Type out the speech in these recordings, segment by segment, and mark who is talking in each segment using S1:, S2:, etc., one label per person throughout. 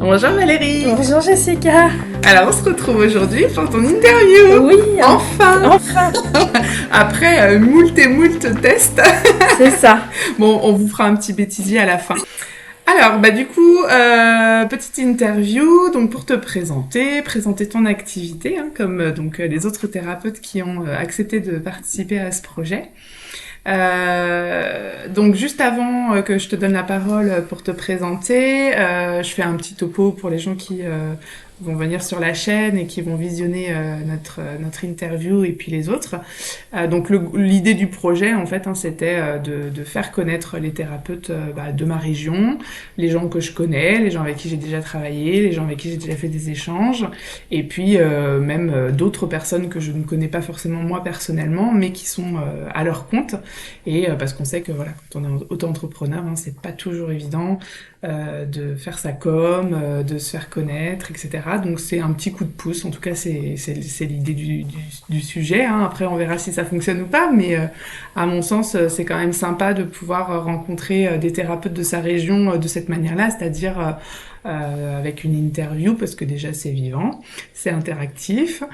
S1: Bonjour Valérie.
S2: Bonjour Jessica.
S1: Alors on se retrouve aujourd'hui pour ton interview.
S2: Oui,
S1: enfin. Après moult tests.
S2: C'est ça.
S1: Bon, on vous fera un petit bêtisier à la fin. Alors, du coup, petite interview, donc pour te présenter ton activité, hein, comme donc les autres thérapeutes qui ont accepté de participer à ce projet. Donc juste avant que je te donne la parole pour te présenter, je fais un petit topo pour les gens qui vont venir sur la chaîne et qui vont visionner notre interview et puis les autres. Donc l'idée du projet en fait, hein, c'était de faire connaître les thérapeutes de ma région, les gens que je connais, les gens avec qui j'ai déjà travaillé, les gens avec qui j'ai déjà fait des échanges, et puis même d'autres personnes que je ne connais pas forcément moi personnellement, mais qui sont à leur compte. Et parce qu'on sait que voilà, quand on est auto-entrepreneur, hein, c'est pas toujours évident de faire sa com, de se faire connaître, etc. Donc c'est un petit coup de pouce, en tout cas c'est l'idée du sujet. Hein. Après on verra si ça fonctionne ou pas, mais à mon sens c'est quand même sympa de pouvoir rencontrer des thérapeutes de sa région de cette manière-là, c'est-à-dire avec une interview, parce que déjà c'est vivant, c'est interactif,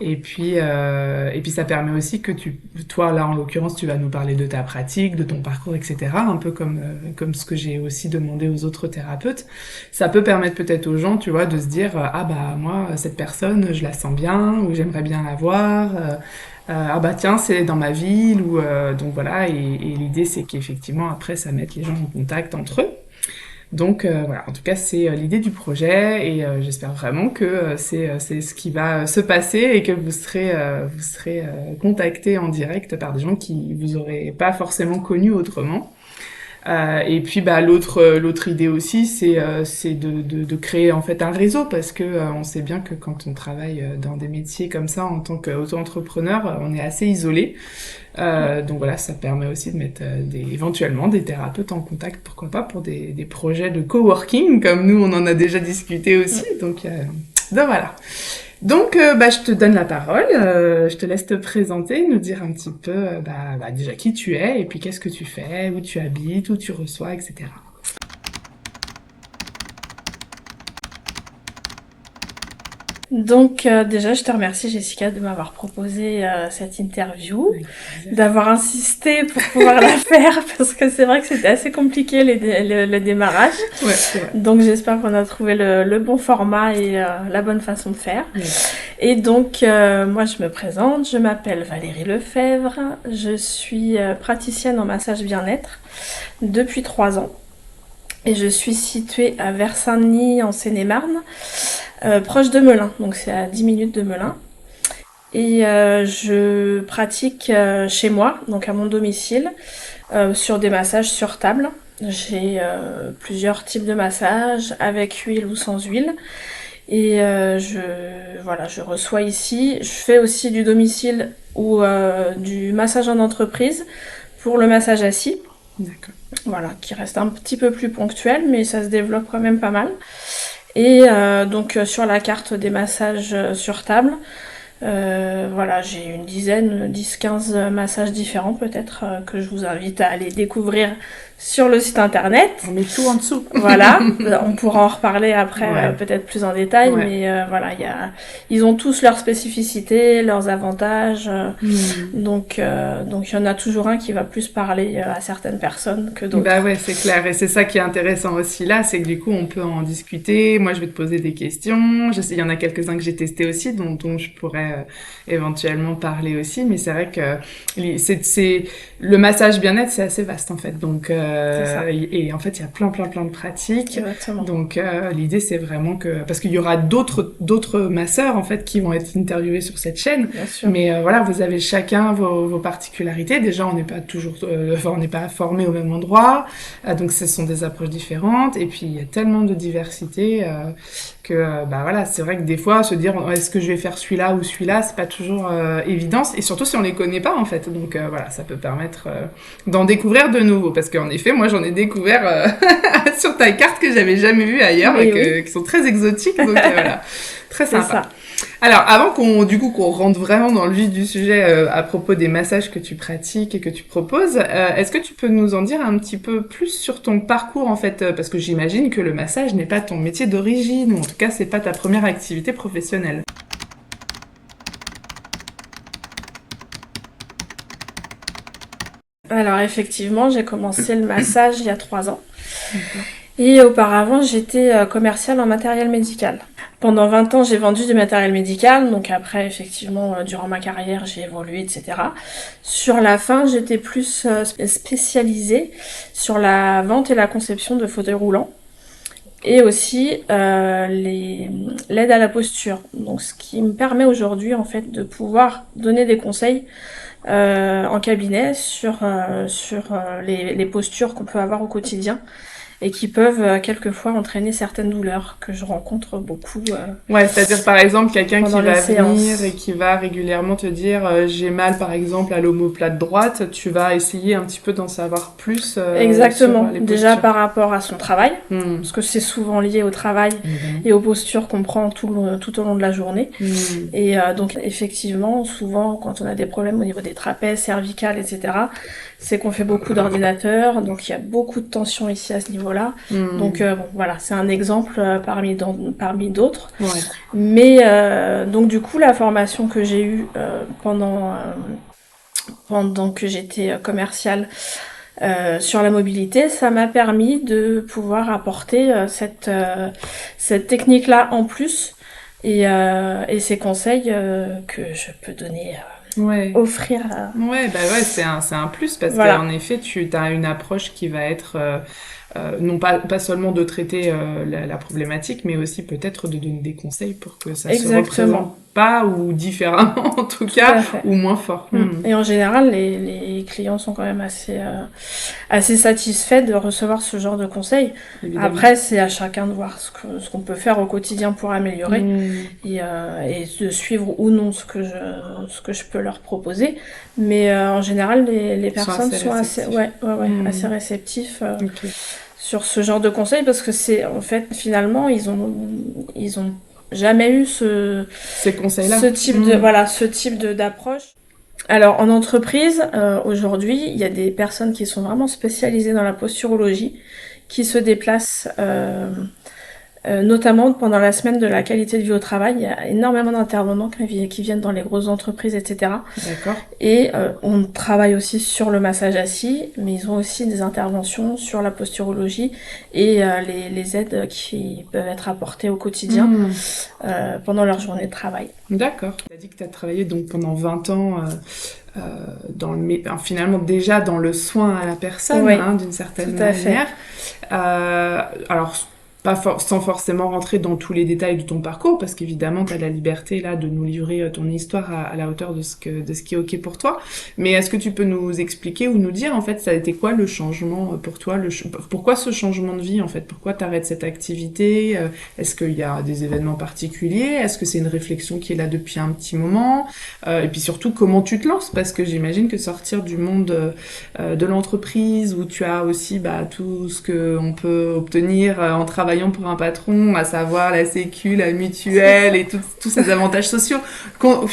S1: et puis ça permet aussi que toi là en l'occurrence tu vas nous parler de ta pratique, de ton parcours, etc. Un peu comme ce que j'ai aussi demandé aux autres thérapeutes. Ça peut permettre peut-être aux gens, tu vois, de se dire moi cette personne je la sens bien, ou j'aimerais bien la voir. Tiens, c'est dans ma ville, ou donc voilà, et l'idée c'est qu'effectivement après ça mette les gens en contact entre eux. Donc voilà, en tout cas c'est l'idée du projet, et j'espère vraiment que c'est ce qui va se passer et que vous serez contactés en direct par des gens qui vous auraient pas forcément connus autrement. Et puis l'autre idée aussi c'est de créer en fait un réseau, parce que on sait bien que quand on travaille dans des métiers comme ça en tant qu'auto-entrepreneur, on est assez isolé. Donc voilà, ça permet aussi de mettre éventuellement des thérapeutes en contact, pourquoi pas, pour des projets de coworking, comme nous on en a déjà discuté aussi. Donc voilà. Donc je te donne la parole, je te laisse te présenter, nous dire un petit peu déjà qui tu es, et puis qu'est-ce que tu fais, où tu habites, où tu reçois, etc.
S2: Donc déjà, je te remercie Jessica de m'avoir proposé cette interview, d'avoir insisté pour pouvoir la faire, parce que c'est vrai que c'était assez compliqué le démarrage.
S1: Ouais, c'est vrai.
S2: Donc j'espère qu'on a trouvé le bon format et la bonne façon de faire. Ouais. Et donc moi je me présente, je m'appelle Valérie Lefebvre, je suis praticienne en massage bien-être depuis 3 ans. Et je suis située à Vers-Saint-Denis en Seine-et-Marne, proche de Melun, donc c'est à 10 minutes de Melun. Et je pratique chez moi, donc à mon domicile, sur des massages sur table. J'ai plusieurs types de massages, avec huile ou sans huile. Et je reçois ici. Je fais aussi du domicile ou du massage en entreprise pour le massage assis.
S1: D'accord.
S2: Voilà, qui reste un petit peu plus ponctuel, mais ça se développe quand même pas mal. Et donc sur la carte des massages sur table, j'ai une 10-15 massages différents peut-être, que je vous invite à aller découvrir sur le site internet.
S1: On met tout en dessous.
S2: Voilà, on pourra en reparler après, peut-être plus en détail, mais ils ont tous leurs spécificités, leurs avantages, donc il y en a toujours un qui va plus parler à certaines personnes que d'autres.
S1: Ouais, c'est clair, et c'est ça qui est intéressant aussi là, c'est que du coup on peut en discuter. Moi je vais te poser des questions, je sais il y en a quelques-uns que j'ai testés aussi, dont je pourrais éventuellement parler aussi, mais c'est vrai que c'est le massage bien-être, c'est assez vaste en fait, donc et en fait il y a plein de pratiques.
S2: Exactement.
S1: Donc l'idée c'est vraiment que, parce qu'il y aura d'autres masseurs en fait qui vont être interviewés sur cette chaîne, mais vous avez chacun vos particularités. Déjà on n'est pas toujours on n'est pas formé au même endroit, donc ce sont des approches différentes, et puis il y a tellement de diversité bah voilà, c'est vrai que des fois, se dire est-ce que je vais faire celui-là ou celui-là, c'est pas toujours évident, et surtout si on les connaît pas en fait. Donc voilà, ça peut permettre d'en découvrir de nouveaux, parce qu'en effet, moi j'en ai découvert sur ta carte que j'avais jamais vu ailleurs qui sont très exotiques, donc voilà, très sympa.
S2: C'est ça.
S1: Alors, avant qu'on rentre vraiment dans le vif du sujet à propos des massages que tu pratiques et que tu proposes, est-ce que tu peux nous en dire un petit peu plus sur ton parcours en fait, parce que j'imagine que le massage n'est pas ton métier d'origine, ou en tout cas, c'est pas ta première activité professionnelle.
S2: Alors effectivement, j'ai commencé le massage il y a 3 ans. Et auparavant, j'étais commerciale en matériel médical. Pendant 20 ans, j'ai vendu du matériel médical. Donc après, effectivement, durant ma carrière, j'ai évolué, etc. Sur la fin, j'étais plus spécialisée sur la vente et la conception de fauteuils roulants. Et aussi l'aide à la posture. Donc ce qui me permet aujourd'hui, en fait, de pouvoir donner des conseils en cabinet sur les postures qu'on peut avoir au quotidien et qui peuvent quelquefois entraîner certaines douleurs que je rencontre beaucoup.
S1: Ouais, c'est-à-dire par exemple quelqu'un qui va
S2: séances.
S1: venir et qui va régulièrement te dire j'ai mal par exemple à l'omoplate droite, tu vas essayer un petit peu d'en savoir plus
S2: Exactement,
S1: sur les
S2: déjà
S1: postures.
S2: par rapport à son travail, parce que c'est souvent lié au travail et aux postures qu'on prend tout au long de la journée. Et donc effectivement, souvent quand on a des problèmes au niveau des trapèzes, cervicales, etc., c'est qu'on fait beaucoup d'ordinateurs, donc il y a beaucoup de tension ici à ce niveau-là. Donc bon, voilà, c'est un exemple parmi d'autres.
S1: Ouais.
S2: Mais donc du coup, la formation que j'ai eue pendant que j'étais commerciale sur la mobilité, ça m'a permis de pouvoir apporter cette technique-là en plus et ces conseils que je peux donner. Offrir.
S1: Ouais, bah ouais, c'est un plus parce qu'en effet, tu as une approche qui va être non pas seulement de traiter la problématique, mais aussi peut-être de donner des conseils pour que ça se représente pas ou différemment en tout cas, ou moins fort.
S2: Et en général, les clients sont quand même assez satisfaits de recevoir ce genre de conseils. Évidemment. Après, c'est à chacun de voir ce qu'on peut faire au quotidien pour améliorer et de suivre ou non ce que je peux leur proposer. Mais en général, les personnes sont assez réceptifs sur ce genre de conseils parce que c'est en fait finalement ils ont jamais eu
S1: ces conseils-là,
S2: ce type d'approche. Alors en entreprise, aujourd'hui, il y a des personnes qui sont vraiment spécialisées dans la posturologie, qui se déplacent notamment pendant la semaine de la qualité de vie au travail. Il y a énormément d'intervenants qui viennent dans les grosses entreprises, etc.
S1: D'accord.
S2: Et on travaille aussi sur le massage assis, mais ils ont aussi des interventions sur la posturologie et les aides qui peuvent être apportées au quotidien pendant leur journée de travail.
S1: D'accord. Tu as dit que tu as travaillé donc pendant 20 ans finalement déjà dans le soin à la personne, d'une certaine manière. Alors, sans forcément rentrer dans tous les détails de ton parcours, parce qu'évidemment, tu as la liberté là de nous livrer ton histoire à la hauteur de ce qui est OK pour toi. Mais est-ce que tu peux nous expliquer ou nous dire, en fait, ça a été quoi le changement pour toi pourquoi ce changement de vie, en fait? Pourquoi tu arrêtes cette activité? Est-ce qu'il y a des événements particuliers? Est-ce que c'est une réflexion qui est là depuis un petit moment? Et puis surtout, comment tu te lances? Parce que j'imagine que sortir du monde de l'entreprise, où tu as aussi tout ce qu'on peut obtenir en travaillant pour un patron, à savoir la sécu, la mutuelle et tous ces avantages sociaux qu'on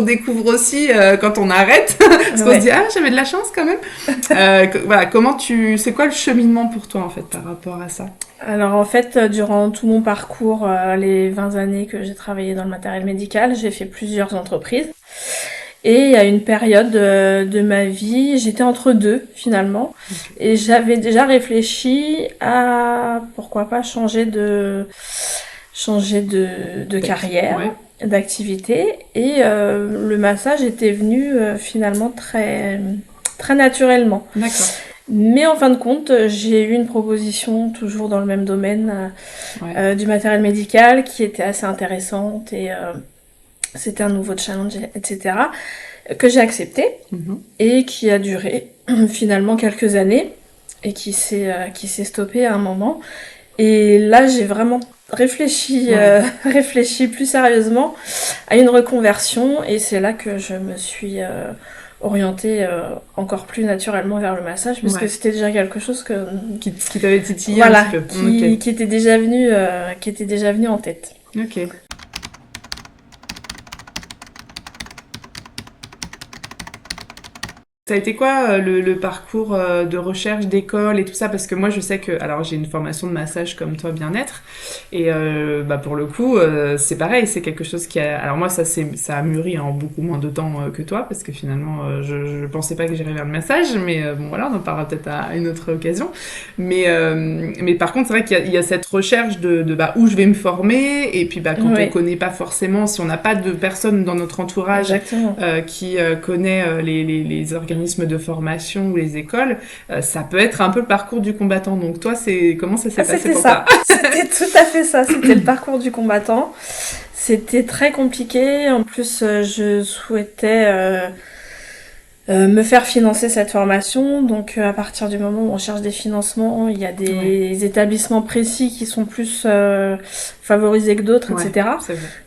S1: découvre aussi quand on arrête parce qu'on se dit j'avais de la chance quand même. C'est quoi le cheminement pour toi en fait par rapport à ça?
S2: Alors en fait, durant tout mon parcours, les 20 années que j'ai travaillé dans le matériel médical, j'ai fait plusieurs entreprises. Et il y a une période de ma vie, j'étais entre deux finalement, et j'avais déjà réfléchi à pourquoi pas changer de carrière, d'activité, et le massage était venu finalement très très naturellement.
S1: D'accord.
S2: Mais en fin de compte, j'ai eu une proposition toujours dans le même domaine du matériel médical qui était assez intéressante et c'était un nouveau challenge, etc., que j'ai accepté et qui a duré finalement quelques années et qui s'est stoppé à un moment. Et là, j'ai vraiment réfléchi plus sérieusement à une reconversion et c'est là que je me suis orientée encore plus naturellement vers le massage parce que c'était déjà quelque chose
S1: qui t'avait titillé un petit peu.
S2: Qui était déjà venu en tête.
S1: Ok. Ça a été quoi le parcours de recherche d'école et tout ça? Parce que moi je sais que, alors j'ai une formation de massage comme toi, bien-être, et pour le coup c'est pareil, c'est quelque chose qui a, alors moi ça a mûri en beaucoup moins de temps que toi, parce que finalement je pensais pas que j'irais vers le massage, mais bon voilà, on en parlera peut-être à une autre occasion. Mais par contre c'est vrai qu'il y a cette recherche de où je vais me former, et puis quand on connaît pas forcément, si on n'a pas de personne dans notre entourage qui connaît les organismes de formation ou les écoles, ça peut être un peu le parcours du combattant. Donc toi, comment ça s'est passé pour toi?
S2: C'était tout à fait ça, c'était le parcours du combattant. C'était très compliqué, en plus je souhaitais me faire financer cette formation, donc à partir du moment où on cherche des financements, il y a des établissements précis qui sont plus favorisés que d'autres, etc.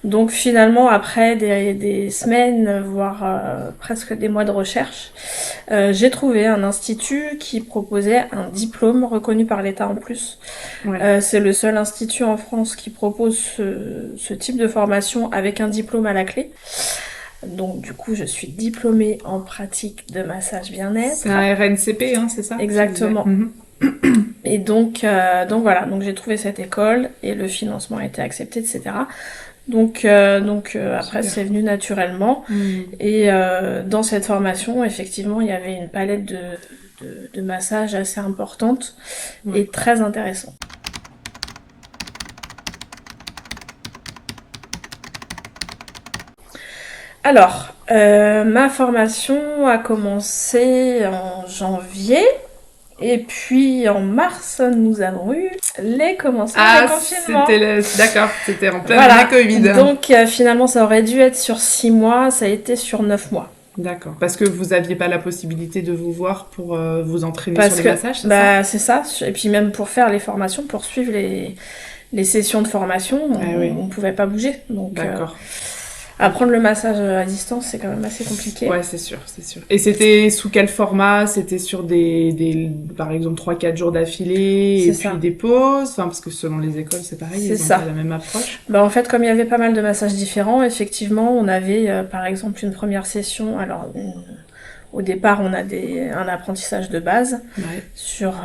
S2: Donc finalement, après des semaines, voire presque des mois de recherche, j'ai trouvé un institut qui proposait un diplôme reconnu par l'État en plus. C'est le seul institut en France qui propose ce type de formation avec un diplôme à la clé. Donc du coup, je suis diplômée en pratique de massage bien-être.
S1: C'est un RNCP, hein, c'est ça?
S2: Exactement. Et donc voilà, donc j'ai trouvé cette école et le financement a été accepté, etc. Donc après c'est venu naturellement. Et dans cette formation, effectivement, il y avait une palette de massages assez importante et très intéressante. Alors, ma formation a commencé en janvier. Et puis en mars, nous avons eu les commencements des confinements.
S1: D'accord, c'était en plein Covid.
S2: Donc finalement, ça aurait dû être sur 6 mois, ça a été sur 9 mois.
S1: D'accord, parce que vous n'aviez pas la possibilité de vous voir pour vous entraîner sur les massages, c'est ça?
S2: C'est ça, et puis même pour faire les formations, pour suivre les sessions de formation, on ne pouvait pas bouger. Donc,
S1: d'accord.
S2: Apprendre le massage à distance, c'est quand même assez compliqué.
S1: Ouais, c'est sûr, c'est sûr. Et c'était sous quel format? C'était sur par exemple, 3-4 jours d'affilée, puis des pauses? Enfin, parce que selon les écoles, c'est pareil, ils ont pas la même approche.
S2: En fait, comme il y avait pas mal de massages différents, effectivement, on avait, par exemple, une première session. Alors, au départ, on a un apprentissage de base sur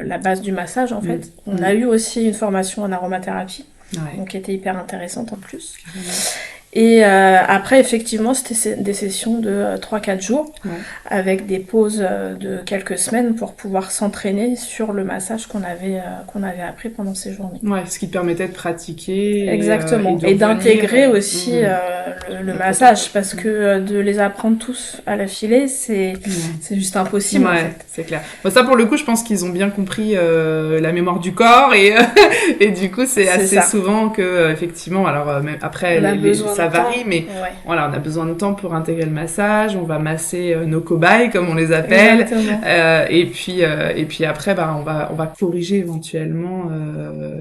S2: la base du massage, en fait. On a eu aussi une formation en aromathérapie. Donc qui était hyper intéressante en plus. Et après, effectivement, c'était des sessions de 3-4 jours avec des pauses de quelques semaines pour pouvoir s'entraîner sur le massage qu'on avait appris pendant ces journées.
S1: Ouais, ce qui te permettait de pratiquer.
S2: Exactement. Et d'intégrer aussi le massage, parce que de les apprendre tous à l'affilée, c'est juste impossible.
S1: Ouais, en fait. C'est clair. Bon, ça, pour le coup, je pense qu'ils ont bien compris la mémoire du corps et du coup, c'est assez souvent que, effectivement, alors même après, ça varie, mais voilà, on a besoin de temps pour intégrer le massage, on va masser nos cobayes, comme on les appelle, et puis après, on va corriger éventuellement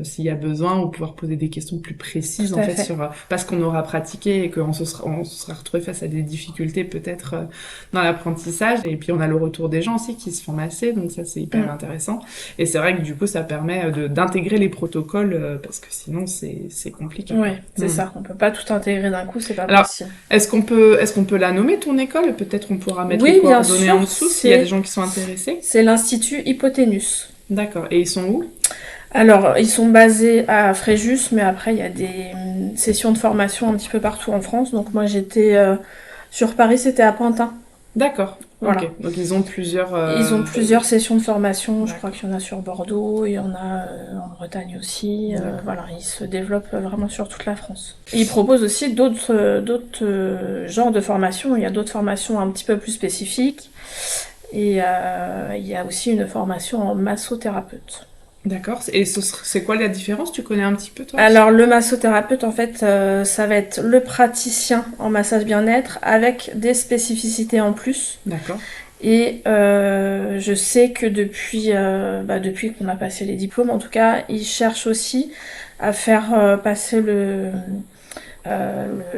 S1: s'il y a besoin, ou pouvoir poser des questions plus précises, en fait, sur parce qu'on aura pratiqué et qu'on se sera retrouvé face à des difficultés peut-être dans l'apprentissage, et puis on a le retour des gens aussi qui se font masser, donc ça c'est hyper intéressant, et c'est vrai que du coup ça permet d'intégrer les protocoles, parce que sinon c'est compliqué.
S2: Ouais, c'est ça, on peut pas tout intégrer d'un coup, c'est pas possible.
S1: Est-ce qu'on peut la nommer, ton école? Peut-être on pourra mettre les coordonnées en dessous s'il y a des gens qui sont intéressés.
S2: C'est l'Institut Hypoténus.
S1: D'accord, et ils sont où?
S2: Alors, ils sont basés à Fréjus, mais après, il y a des sessions de formation un petit peu partout en France. Donc moi, j'étais sur Paris, c'était à Pantin.
S1: D'accord. Voilà. Okay. Donc ils ont
S2: plusieurs sessions de formation. Je crois qu'il y en a sur Bordeaux, il y en a en Bretagne aussi. Voilà, ils se développent vraiment sur toute la France. Et ils proposent aussi d'autres genres de formations. Il y a d'autres formations un petit peu plus spécifiques. Et il y a aussi une formation en massothérapeute.
S1: D'accord. Et c'est quoi la différence? Tu connais un petit peu, toi?
S2: Alors, le massothérapeute, en fait, ça va être le praticien en massage bien-être avec des spécificités en plus.
S1: D'accord.
S2: Et je sais que depuis qu'on a passé les diplômes, en tout cas, ils cherchent aussi à faire passer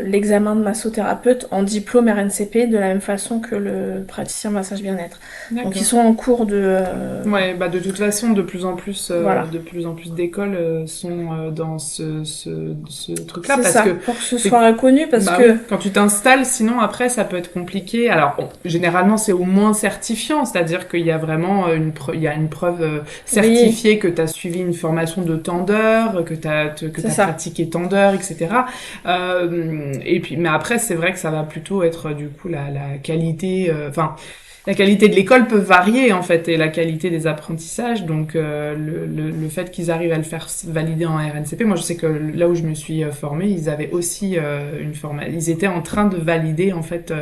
S2: l'examen de massothérapeute en diplôme RNCP de la même façon que le praticien massage bien-être. Donc ils sont en cours de...
S1: Ouais, bah de toute façon,
S2: Voilà.
S1: de plus en plus d'écoles sont dans ce truc-là
S2: C'est
S1: parce
S2: ça,
S1: que
S2: pour que ce soit reconnu, parce
S1: bah
S2: que...
S1: oui, quand tu t'installes, sinon après ça peut être compliqué. Alors bon, généralement c'est au moins certifiant, c'est-à-dire qu'il y a vraiment il y a une preuve
S2: Oui,
S1: certifiée que tu as suivi une formation de tant d'heures, que
S2: c'est
S1: t'as
S2: ça.
S1: pratiqué tant d'heures, etc. Et puis, mais après c'est vrai que ça va plutôt être du coup la qualité, enfin. La qualité de l'école peut varier en fait et la qualité des apprentissages. Donc le fait qu'ils arrivent à le faire valider en RNCP, moi je sais que là où je me suis formée, ils avaient aussi ils étaient en train de valider en fait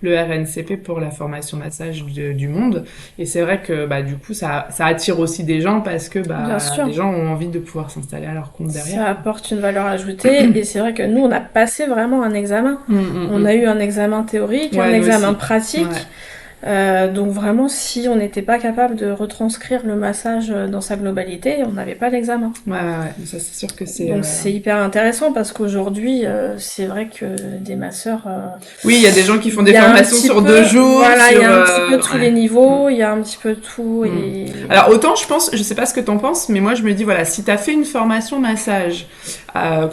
S1: le RNCP pour la formation massage du monde. Et c'est vrai que bah du coup ça attire aussi des gens parce que
S2: Bien
S1: bah
S2: sûr.
S1: les gens ont envie de pouvoir s'installer à leur compte derrière.
S2: Ça apporte une valeur ajoutée et c'est vrai que nous on a passé vraiment un examen. On a eu un examen théorique, un
S1: Ouais, nous
S2: examen
S1: aussi. Ouais.
S2: pratique. Donc vraiment, si on n'était pas capable de retranscrire le massage dans sa globalité, on n'avait pas l'examen.
S1: Ouais. Ça c'est sûr que c'est.
S2: Donc c'est hyper intéressant parce qu'aujourd'hui, c'est vrai que des masseurs,
S1: Oui, il y a des gens qui font
S2: il
S1: des
S2: y a un
S1: formations
S2: petit
S1: sur
S2: peu,
S1: 2 jours,
S2: voilà, il
S1: sur
S2: y a un petit peu tous les
S1: ouais.
S2: niveaux, il y a un petit peu tout
S1: Mm.
S2: et
S1: Alors autant je pense, je sais pas ce que t'en penses, mais moi je me dis voilà, si t'as fait une formation massage,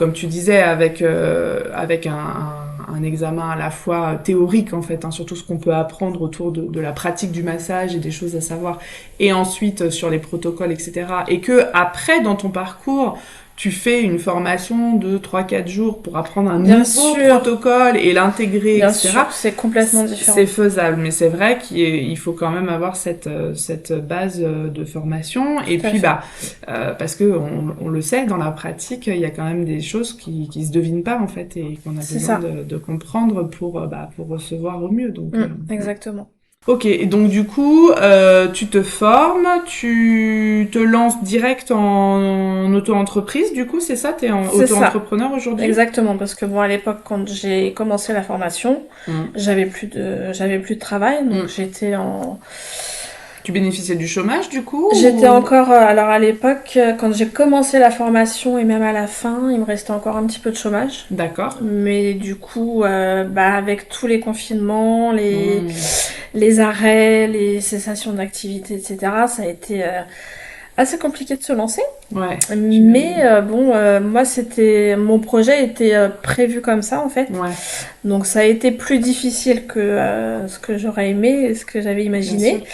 S1: comme tu disais, avec un examen à la fois théorique en fait, hein, sur tout ce qu'on peut apprendre autour de la pratique du massage et des choses à savoir, et ensuite sur les protocoles, etc. Et que après dans ton parcours tu fais une formation de 3 4 jours pour apprendre un
S2: bien
S1: nouveau
S2: sûr,
S1: protocole et l'intégrer,
S2: bien
S1: etc.
S2: sûr, c'est complètement
S1: C'est
S2: différent.
S1: faisable, mais c'est vrai qu'il faut quand même avoir cette base de formation. Et
S2: Tout à
S1: puis,
S2: fait.
S1: bah, parce que on le sait, dans la pratique, il y a quand même des choses qui se devinent pas en fait et qu'on a
S2: C'est
S1: besoin
S2: ça.
S1: de comprendre pour recevoir au mieux. Donc,
S2: Exactement.
S1: ok. Et donc du coup, tu te formes, tu te lances direct en auto-entreprise. Du coup, c'est ça, t'es en
S2: C'est ça.
S1: auto-entrepreneur aujourd'hui?
S2: Exactement, parce que bon, à l'époque, quand j'ai commencé la formation,
S1: Mm.
S2: j'avais plus de travail, donc
S1: Mm. Tu bénéficiais du chômage du coup
S2: j'étais
S1: ou...
S2: encore, alors à l'époque, quand j'ai commencé la formation et même à la fin, il me restait encore un petit peu de chômage.
S1: D'accord.
S2: Mais du coup, avec tous les confinements,
S1: Mm.
S2: les arrêts, les cessations d'activité, etc., ça a été assez compliqué de se lancer.
S1: Ouais,
S2: Mais
S1: j'imagine.
S2: moi, mon projet était prévu comme ça en fait.
S1: Ouais,
S2: Donc ça a été plus difficile que ce que j'aurais aimé et ce que j'avais
S1: bien sûr.
S2: imaginé.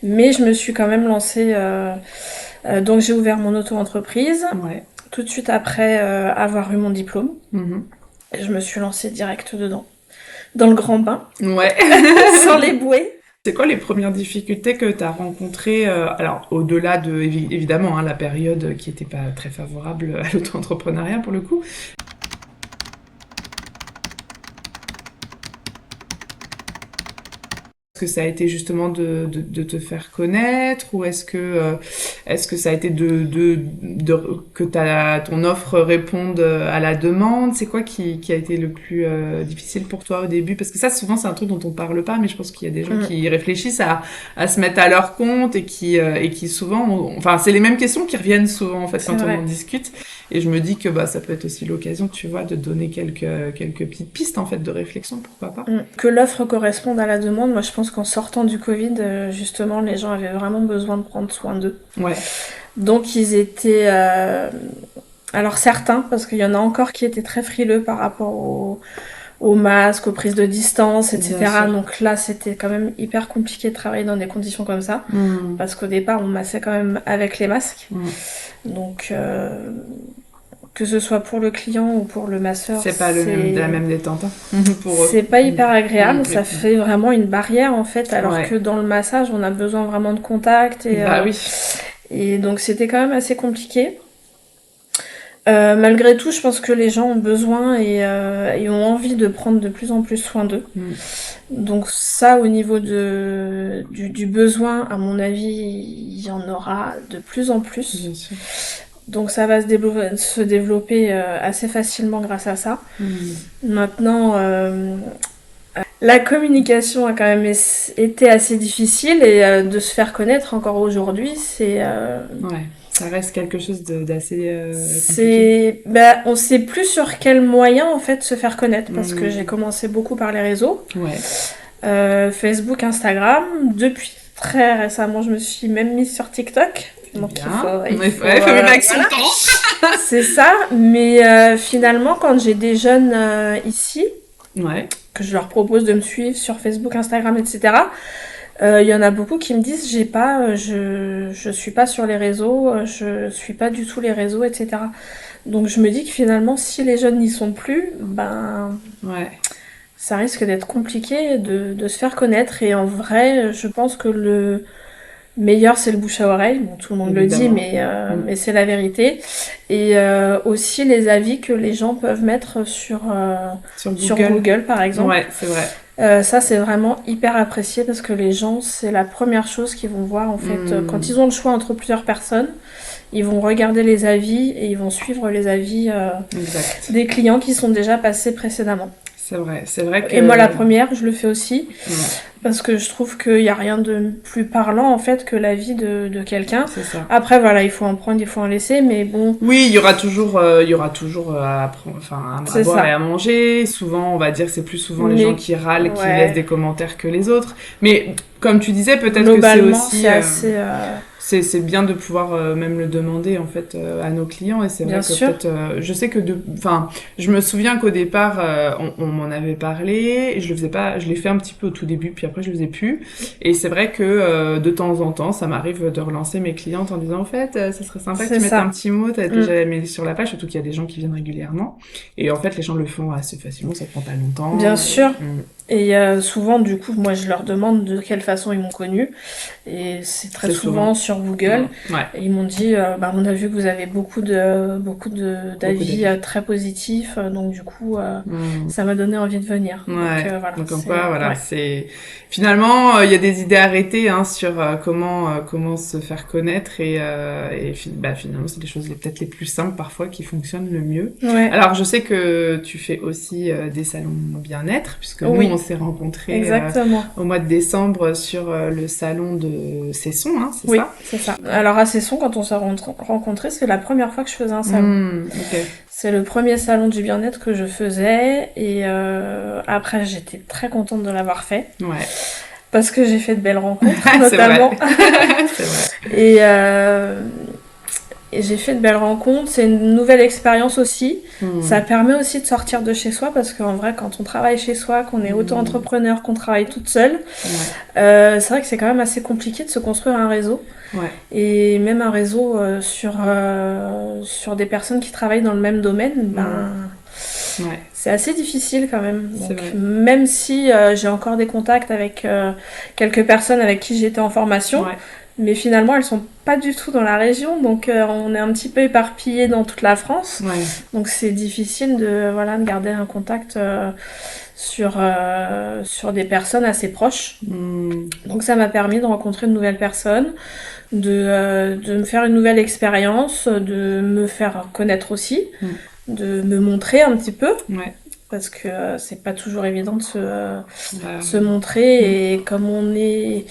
S2: Mais je me suis quand même lancée. Donc j'ai ouvert mon auto-entreprise
S1: Ouais.
S2: tout de suite après avoir eu mon diplôme.
S1: Mhm.
S2: Et je me suis lancée direct dedans, dans le grand bain,
S1: Ouais.
S2: sans les bouées.
S1: C'est quoi les premières difficultés que tu as rencontrées alors, au-delà de, évidemment, hein, la période qui n'était pas très favorable à l'auto-entrepreneuriat pour le coup. Est-ce que ça a été justement de te faire connaître ou est-ce que ça a été que ton offre réponde à la demande? C'est quoi qui a été le plus difficile pour toi au début? Parce que ça, souvent, c'est un truc dont on parle pas, mais je pense qu'il y a des gens qui réfléchissent à se mettre à leur compte et qui souvent, enfin, c'est les mêmes questions qui reviennent souvent en fait
S2: C'est
S1: quand on en
S2: vrai.
S1: discute. Et je me dis que bah, ça peut être aussi l'occasion, tu vois, de donner quelques petites pistes en fait de réflexion, pourquoi pas.
S2: Que l'offre corresponde à la demande, moi je pense qu'en sortant du Covid, justement, les gens avaient vraiment besoin de prendre soin d'eux.
S1: Ouais.
S2: Donc ils étaient... alors certains, parce qu'il y en a encore qui étaient très frileux par rapport aux masques, aux prises de distance,
S1: Bien
S2: etc.
S1: sûr.
S2: Donc là, c'était quand même hyper compliqué de travailler dans des conditions comme ça.
S1: Mmh.
S2: Parce qu'au départ, on massait quand même avec les masques.
S1: Mmh.
S2: Donc, que ce soit pour le client ou pour le masseur,
S1: C'est pas la même détente hein, pour eux.
S2: c'est pas hyper agréable.
S1: Mmh.
S2: Ça fait vraiment une barrière en fait. Alors
S1: Ouais.
S2: que dans le massage, on a besoin vraiment de contact.
S1: Bah oui.
S2: Et donc, c'était quand même assez compliqué. Malgré tout, je pense que les gens ont besoin et ont envie de prendre de plus en plus soin d'eux.
S1: Mmh.
S2: Donc ça, au niveau du besoin, à mon avis, il y en aura de plus en plus.
S1: Bien sûr.
S2: Donc ça va se développer assez facilement grâce à ça.
S1: Mmh.
S2: Maintenant, La communication a quand même été assez difficile et de se faire connaître encore aujourd'hui,
S1: Ouais, ça reste quelque chose d'assez compliqué.
S2: on sait plus sur quel moyen en fait se faire connaître parce que j'ai commencé beaucoup par les réseaux,
S1: Ouais,
S2: Facebook, Instagram. Depuis très récemment, je me suis même mise sur TikTok. Donc
S1: bien.
S2: il faut
S1: mettre avec son temps.
S2: C'est ça, mais finalement, quand j'ai des jeunes ici,
S1: Ouais.
S2: que je leur propose de me suivre sur Facebook, Instagram, etc., il y en a beaucoup qui me disent je suis pas sur les réseaux, je suis pas du tout les réseaux, etc. Donc je me dis que finalement, si les jeunes n'y sont plus, ben
S1: Ouais.
S2: ça risque d'être compliqué de se faire connaître. Et en vrai, je pense que le meilleur, c'est le bouche à oreille. Bon, tout le monde
S1: Évidemment.
S2: le dit, mais c'est la vérité. Et aussi les avis que les gens peuvent mettre sur Google, par exemple.
S1: Ouais, c'est vrai.
S2: Ça, c'est vraiment hyper apprécié parce que les gens, c'est la première chose qu'ils vont voir en fait. Quand ils ont le choix entre plusieurs personnes, ils vont regarder les avis et ils vont suivre les avis
S1: Exact.
S2: des clients qui sont déjà passés précédemment.
S1: C'est vrai que...
S2: Et moi, la première, je le fais aussi.
S1: Ouais.
S2: Parce que je trouve qu'il n'y a rien de plus parlant en fait que la vie de quelqu'un.
S1: C'est ça.
S2: Après voilà, il faut en prendre, il faut en laisser, mais bon.
S1: Oui, il y aura toujours à apprendre, enfin à boire et à manger. Souvent, on va dire, c'est plus souvent les gens qui râlent, qui laissent des commentaires que les autres. Mais comme tu disais, peut-être que c'est aussi c'est bien de pouvoir même le demander en fait à nos clients. Et c'est vrai que peut-être, je sais que je me souviens qu'au départ, on m'en avait parlé. Et je le faisais pas, je l'ai fait un petit peu au tout début, puis après je le faisais plus. Et c'est vrai que de temps en temps, ça m'arrive de relancer mes clientes en disant en fait, ça serait sympa que tu mettes un petit mot, t'as déjà mis sur la page, surtout qu'il y a des gens qui viennent régulièrement. Et en fait, les gens le font assez facilement, ça prend pas longtemps.
S2: Bien sûr. Et souvent, du coup, moi, je leur demande de quelle façon ils m'ont connue. Et c'est très souvent sur Google.
S1: Ouais.
S2: Et ils m'ont dit, on a vu que vous avez beaucoup d'avis très positifs. Donc, du coup, ça m'a donné envie de venir.
S1: Ouais. Donc voilà, c'est... Finalement, il y a des idées arrêtées sur comment se faire connaître. Et finalement, c'est des choses peut-être les plus simples parfois qui fonctionnent le mieux.
S2: Ouais.
S1: Alors, je sais que tu fais aussi des salons bien-être, puisque nous, on s'est rencontrés au mois de décembre sur le salon de Cesson, c'est ça?
S2: Oui, c'est ça. Alors à Cesson, quand on s'est rencontrés, c'est la première fois que je faisais un salon.
S1: Okay.
S2: C'est le premier salon du bien-être que je faisais et après j'étais très contente de l'avoir fait.
S1: Ouais.
S2: Parce que j'ai fait de belles rencontres, notamment.
S1: C'est vrai.
S2: Et j'ai fait de belles rencontres, c'est une nouvelle expérience aussi. Ça permet aussi de sortir de chez soi parce qu'en vrai, quand on travaille chez soi, qu'on est auto-entrepreneur, qu'on travaille toute seule, c'est vrai que c'est quand même assez compliqué de se construire un réseau.
S1: Ouais.
S2: Et même un réseau sur des personnes qui travaillent dans le même domaine, c'est assez difficile quand même. Donc, même si j'ai encore des contacts avec quelques personnes avec qui j'étais en formation, mais finalement elles sont pas du tout dans la région, donc on est un petit peu éparpillés dans toute la France. Donc c'est difficile de garder un contact sur des personnes assez proches. Donc ça m'a permis de rencontrer de nouvelles personnes, de me faire une nouvelle expérience, de me faire connaître aussi, de me montrer un petit peu. Parce que c'est pas toujours évident de se montrer, et comme on est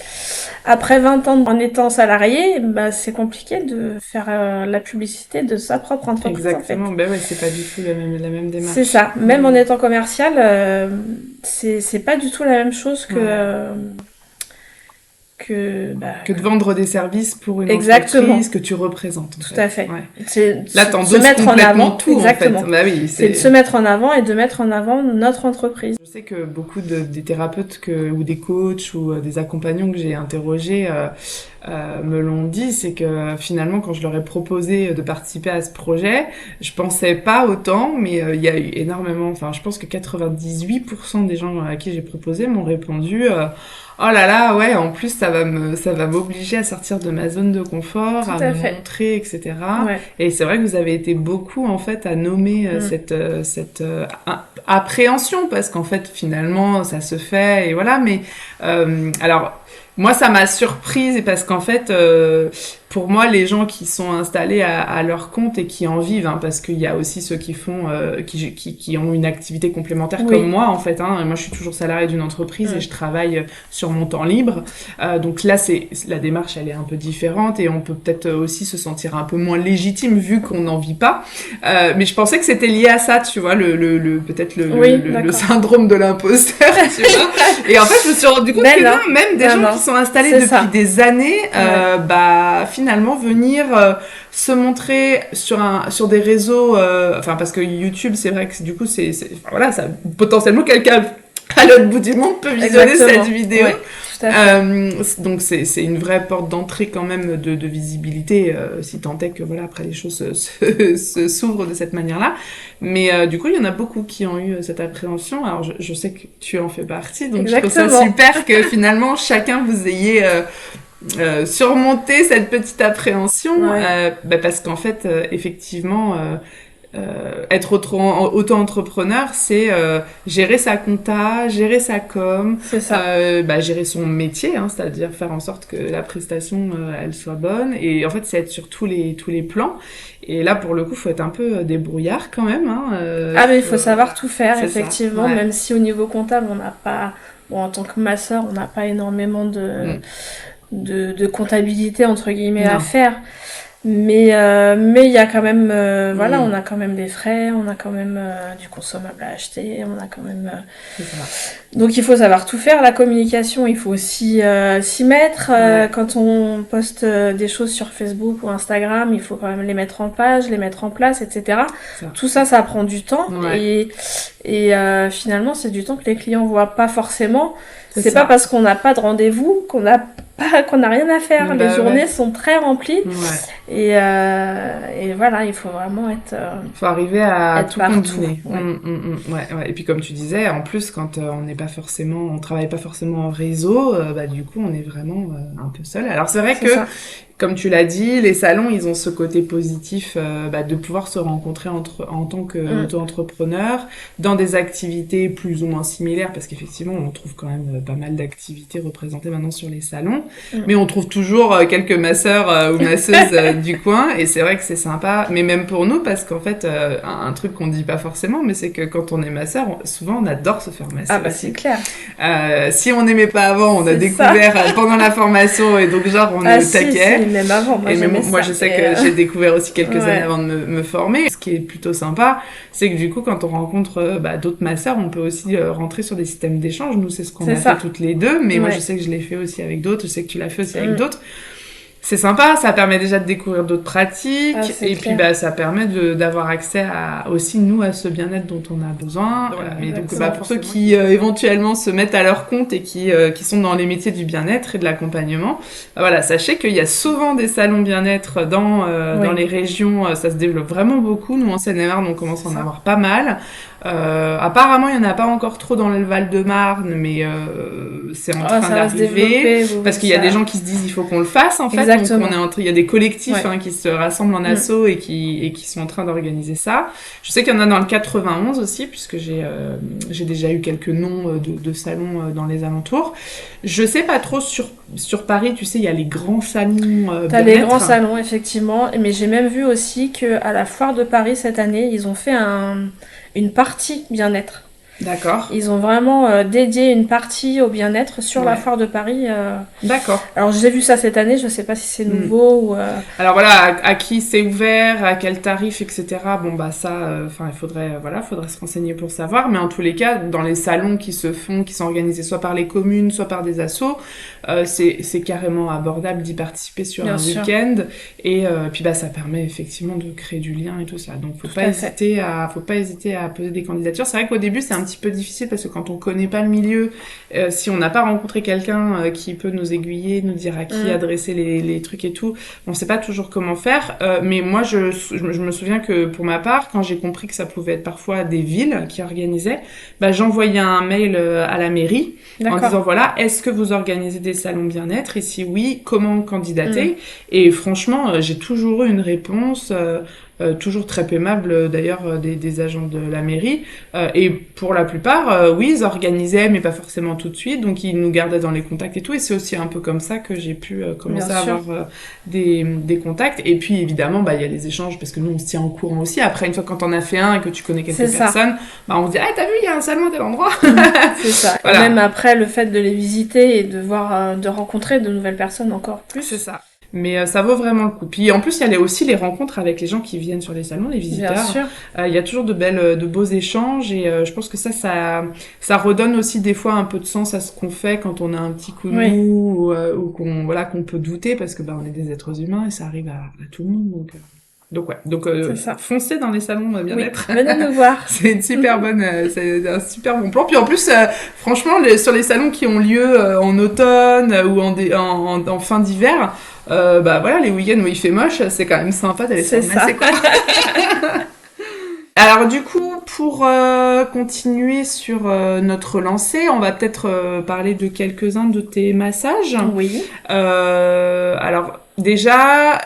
S2: après 20 ans en étant salarié, c'est compliqué de faire la publicité de sa propre entreprise.
S1: Exactement, en fait. C'est pas du tout la même démarche.
S2: C'est ça, même en étant commercial, c'est pas du tout la même chose que de
S1: vendre des services pour une entreprise que tu représentes.
S2: Tout à fait.
S1: Là, t'en se mettre en avant tout,
S2: exactement.
S1: En fait.
S2: C'est de se mettre en avant et de mettre en avant notre entreprise.
S1: Je sais que beaucoup des thérapeutes ou des coachs ou des accompagnants que j'ai interrogés me l'ont dit, c'est que finalement, quand je leur ai proposé de participer à ce projet, je pensais pas autant, mais il y a eu énormément, je pense que 98% des gens à qui j'ai proposé m'ont répondu oh là là, ouais, en plus ça va m'obliger à sortir de ma zone de confort, à me montrer, etc. Et c'est vrai que vous avez été beaucoup en fait à nommer cette appréhension, parce qu'en fait finalement ça se fait et voilà. Mais alors moi ça m'a surprise parce qu'en fait pour moi, les gens qui sont installés à leur compte et qui en vivent, hein, parce qu'il y a aussi ceux qui font, qui ont une activité complémentaire comme moi, en fait. Hein. Moi, je suis toujours salariée d'une entreprise et je travaille sur mon temps libre. Donc là, la démarche, elle est un peu différente et on peut peut-être aussi se sentir un peu moins légitime vu qu'on n'en vit pas. Mais je pensais que c'était lié à ça, tu vois, peut-être le syndrome de l'imposteur, tu vois. Et en fait, je me suis rendu compte que non, même des gens qui sont installés depuis des années, finalement venir se montrer sur des réseaux, parce que YouTube, c'est vrai que du coup, voilà, ça, potentiellement quelqu'un à l'autre bout du monde peut visionner cette vidéo. Donc c'est une vraie porte d'entrée quand même de visibilité, si tant est que voilà, après les choses s'ouvrent de cette manière-là. Mais du coup, il y en a beaucoup qui ont eu cette appréhension. Alors je sais que tu en fais partie, donc je trouve ça super que finalement chacun vous ayez surmonter cette petite appréhension, parce qu'en fait, effectivement, être auto-entrepreneur, c'est gérer sa compta, gérer sa com, gérer son métier, hein, c'est-à-dire faire en sorte que la prestation elle soit bonne. Et en fait, c'est être sur tous les plans. Et là, pour le coup, faut être un peu débrouillard quand même. Hein,
S2: mais il faut savoir tout faire, effectivement, même si au niveau comptable, on n'a pas, en tant que masseur, on n'a pas énormément de comptabilité entre guillemets à faire, mais il y a quand même on a quand même des frais, on a quand même du consommable à acheter, on a quand même donc il faut savoir tout faire. La communication, il faut aussi s'y mettre, quand on poste des choses sur Facebook ou Instagram, il faut quand même les mettre en page, les mettre en place, etc. Tout ça prend du temps, et finalement c'est du temps que les clients voient pas forcément. C'est pas parce qu'on n'a pas de rendez-vous qu'on n'a rien à faire. Les journées sont très remplies. Et voilà, il faut vraiment
S1: faut arriver à tout
S2: partout.
S1: combiner. Et puis comme tu disais, en plus quand on travaille pas forcément en réseau, du coup on est vraiment un peu seul. Alors c'est vrai que comme tu l'as dit, les salons, ils ont ce côté positif de pouvoir se rencontrer en tant qu'auto-entrepreneur dans des activités plus ou moins similaires, parce qu'effectivement, on trouve quand même pas mal d'activités représentées maintenant sur les salons, mais on trouve toujours quelques masseurs ou masseuses du coin, et c'est vrai que c'est sympa, mais même pour nous, parce qu'en fait, un truc qu'on dit pas forcément, mais c'est que quand on est masseur, souvent on adore se faire masser.
S2: C'est clair.
S1: Si on n'aimait pas avant, on a découvert pendant la formation, et donc genre on est au taquet.
S2: Même avant,
S1: moi je sais que j'ai découvert aussi quelques années avant de me former. Ce qui est plutôt sympa, c'est que du coup quand on rencontre d'autres masseurs, on peut aussi rentrer sur des systèmes d'échange. Nous c'est ce qu'on a fait toutes les deux, mais moi je sais que je l'ai fait aussi avec d'autres, je sais que tu l'as fait aussi avec d'autres. C'est sympa, ça permet déjà de découvrir d'autres pratiques, et puis ça permet d'avoir accès aussi nous à ce bien-être dont on a besoin. Et donc pour ceux qui éventuellement se mettent à leur compte et qui sont dans les métiers du bien-être et de l'accompagnement, sachez qu'il y a souvent des salons bien-être dans les régions, ça se développe vraiment beaucoup. Nous en Seine-et-Marne, on commence à en avoir pas mal. Apparemment, il n'y en a pas encore trop dans le Val-de-Marne, mais c'est en train d'arriver, parce qu'il y a des gens qui se disent il faut qu'on le fasse en fait.
S2: Exactement.
S1: Donc il y a des collectifs qui se rassemblent en asso et qui sont en train d'organiser ça. Je sais qu'il y en a dans le 91 aussi, puisque j'ai déjà eu quelques noms de salons dans les alentours. Je sais pas trop sur Paris, tu sais, il y a les grands salons.
S2: T'as les grands salons, effectivement, mais j'ai même vu aussi que à la foire de Paris cette année, ils ont fait une partie bien-être.
S1: D'accord.
S2: Ils ont vraiment dédié une partie au bien-être sur la foire de Paris.
S1: D'accord.
S2: Alors j'ai vu ça cette année, je sais pas si c'est nouveau ou...
S1: Alors voilà, à qui c'est ouvert, à quel tarif, etc. Il faudrait se renseigner pour savoir. Mais en tous les cas, dans les salons qui sont organisés soit par les communes, soit par des assos, c'est carrément abordable d'y participer sur un week-end. Et puis ça permet effectivement de créer du lien et tout ça. Donc faut pas hésiter à poser des candidatures. C'est vrai qu'au début c'est un petit peu difficile parce que quand on connaît pas le milieu, si on n'a pas rencontré quelqu'un qui peut nous aiguiller, nous dire à qui adresser les trucs et tout, on sait pas toujours comment faire. Mais moi je me souviens que pour ma part, quand j'ai compris que ça pouvait être parfois des villes qui organisaient, j'envoyais un mail à la mairie en disant est-ce que vous organisez des salons bien-être, et si oui, comment candidater. Et franchement j'ai toujours eu une réponse toujours très aimables d'ailleurs des agents de la mairie. Et pour la plupart, oui, ils organisaient, mais pas forcément tout de suite, donc ils nous gardaient dans les contacts et tout. Et c'est aussi un peu comme ça que j'ai pu commencer à avoir des contacts. Et puis évidemment, il y a les échanges, parce que nous on se tient au courant aussi. Après, une fois quand on a fait un et que tu connais quelques personnes, on se dit, ah t'as vu, il y a un salon à tel endroit.
S2: C'est ça. Voilà. Et même après, le fait de les visiter et de rencontrer de nouvelles personnes encore plus.
S1: C'est ça. Mais ça vaut vraiment le coup. Puis en plus, il y a aussi les rencontres avec les gens qui viennent sur les salons, les visiteurs.
S2: Bien sûr.
S1: Il y a toujours de beaux échanges et je pense que ça redonne aussi des fois un peu de sens à ce qu'on fait quand on a un petit coup de mou ou qu'on peut douter parce que on est des êtres humains et ça arrive à tout le monde. Donc foncez dans les salons bien-être.
S2: Oui, venez nous voir.
S1: C'est une super bonne, c'est un super bon plan. Puis en plus, franchement, sur les salons qui ont lieu en automne ou en fin d'hiver, les week-ends où il fait moche, c'est quand même sympa d'aller se ramasser, quoi. Alors du coup, pour continuer sur notre lancée, on va peut-être parler de quelques-uns de tes massages.
S2: Oui.
S1: Alors déjà,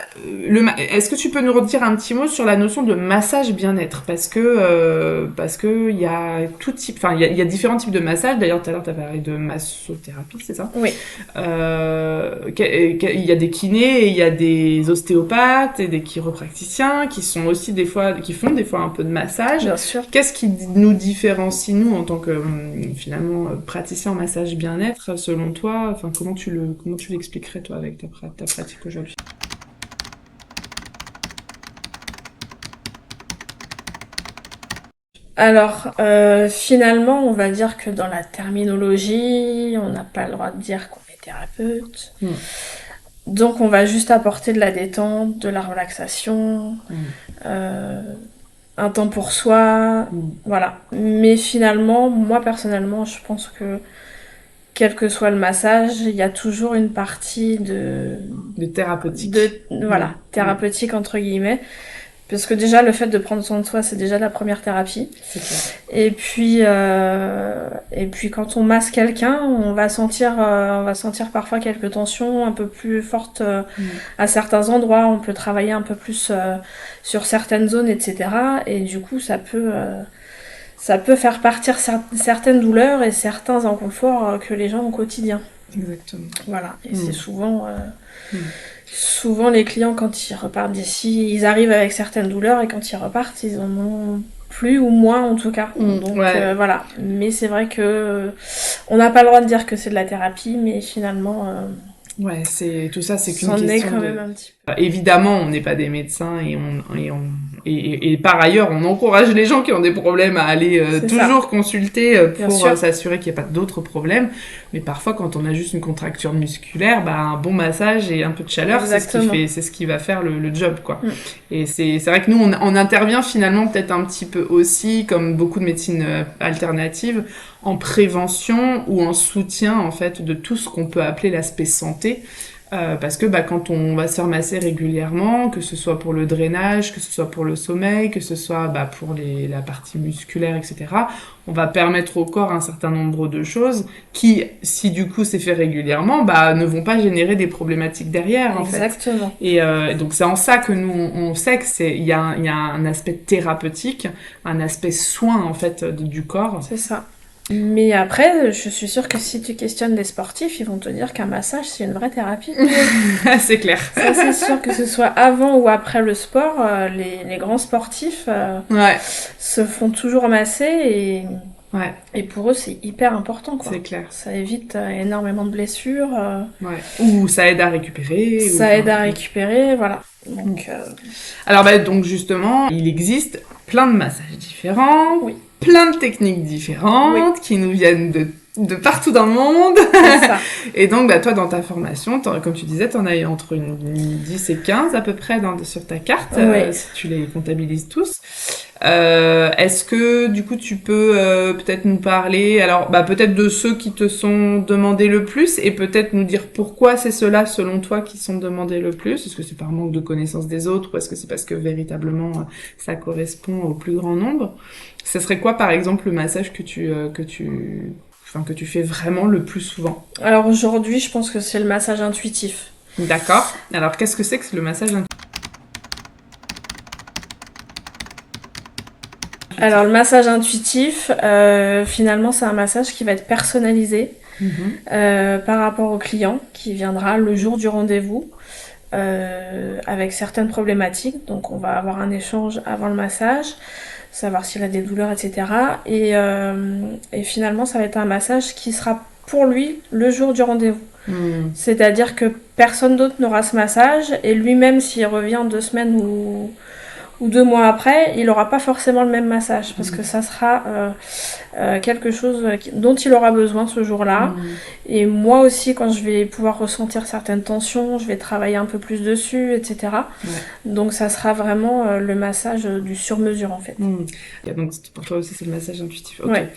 S1: est-ce que tu peux nous redire un petit mot sur la notion de massage bien-être, parce que il y a tout type, enfin il y a différents types de massages. D'ailleurs, tout à l'heure tu as parlé de massothérapie, c'est ça?
S2: Oui.
S1: Il y a des kinés, et il y a des ostéopathes et des chiropracticiens qui font des fois un peu de massage.
S2: Bien sûr.
S1: Qu'est-ce qui nous différencie nous en tant que finalement praticien en massage bien-être selon toi? Enfin, comment tu l'expliquerais toi avec ta pratique aujourd'hui?
S2: Alors, finalement, on va dire que dans la terminologie, on n'a pas le droit de dire qu'on est thérapeute. Donc, on va juste apporter de la détente, de la relaxation, un temps pour soi, voilà. Mais finalement, moi, personnellement, je pense que quel que soit le massage, il y a toujours une partie de
S1: thérapeutique.
S2: Thérapeutique entre guillemets. Parce que déjà, le fait de prendre soin de soi, c'est déjà la première thérapie.
S1: C'est clair.
S2: Et puis quand on masse quelqu'un, on va sentir parfois quelques tensions un peu plus fortes à certains endroits. On peut travailler un peu plus sur certaines zones, etc. Et du coup, ça peut faire partir certaines douleurs et certains inconforts que les gens ont au quotidien.
S1: Exactement.
S2: Voilà. Et c'est souvent les clients, quand ils repartent d'ici, ils arrivent avec certaines douleurs et quand ils repartent, ils en ont plus ou moins en tout cas. Donc voilà. Mais c'est vrai que on n'a pas le droit de dire que c'est de la thérapie, mais finalement...
S1: c'est tout ça, c'est qu'une
S2: question.
S1: C'en est
S2: quand même un petit peu.
S1: Évidemment, on n'est pas des médecins et par ailleurs, on encourage les gens qui ont des problèmes à aller toujours consulter pour s'assurer qu'il n'y a pas d'autres problèmes. Mais parfois, quand on a juste une contracture musculaire, un bon massage et un peu de chaleur, c'est ce qui va faire le job, quoi. Et c'est vrai que nous, on intervient finalement peut-être un petit peu aussi, comme beaucoup de médecines alternatives, en prévention ou en soutien, en fait, de tout ce qu'on peut appeler l'aspect santé. Parce que quand on va se faire masser régulièrement, que ce soit pour le drainage, que ce soit pour le sommeil, que ce soit pour la partie musculaire, etc., on va permettre au corps un certain nombre de choses qui, si du coup c'est fait régulièrement, ne vont pas générer des problématiques derrière, en fait.
S2: Exactement.
S1: Et donc c'est en ça que nous, on sait qu'il y a un aspect thérapeutique, un aspect soin, en fait, du corps.
S2: C'est ça. Mais après, je suis sûre que si tu questionnes des sportifs, ils vont te dire qu'un massage, c'est une vraie thérapie.
S1: C'est clair.
S2: Ça, c'est sûr que ce soit avant ou après le sport, les grands sportifs se font toujours masser et pour eux, c'est hyper important, quoi.
S1: C'est clair.
S2: Ça évite énormément de blessures.
S1: Ou ça aide à récupérer.
S2: Aide à récupérer, voilà. Donc,
S1: Alors, donc justement, il existe plein de massages différents.
S2: Oui.
S1: Plein de techniques différentes qui nous viennent de partout dans le monde.
S2: C'est ça.
S1: Et donc, toi, dans ta formation, comme tu disais, t'en as eu entre 10 et 15 à peu près sur ta carte, si tu les comptabilises tous. Est-ce que, du coup, tu peux peut-être nous parler, alors, peut-être de ceux qui te sont demandés le plus et peut-être nous dire pourquoi c'est ceux-là, selon toi, qui sont demandés le plus? Est-ce que c'est par manque de connaissance des autres ou est-ce que c'est parce que véritablement ça correspond au plus grand nombre? Ce serait quoi, par exemple, le massage que tu fais vraiment le plus souvent?
S2: Alors aujourd'hui, je pense que c'est le massage intuitif.
S1: D'accord. Alors, qu'est-ce que c'est que le massage intuitif? intuitif?
S2: Alors, le massage intuitif, finalement, c'est un massage qui va être personnalisé par rapport au client qui viendra le jour du rendez-vous avec certaines problématiques. Donc, on va avoir un échange avant le massage, savoir s'il a des douleurs, etc. Et finalement, ça va être un massage qui sera pour lui le jour du rendez-vous. C'est-à-dire que personne d'autre n'aura ce massage et lui-même, s'il revient 2 semaines ou 2 mois après, il n'aura pas forcément le même massage parce que ça sera quelque chose dont il aura besoin ce jour-là. Et moi aussi, quand je vais pouvoir ressentir certaines tensions, je vais travailler un peu plus dessus, etc. Donc ça sera vraiment le massage du sur-mesure en fait.
S1: Donc pour toi aussi, c'est le massage intuitif. Okay.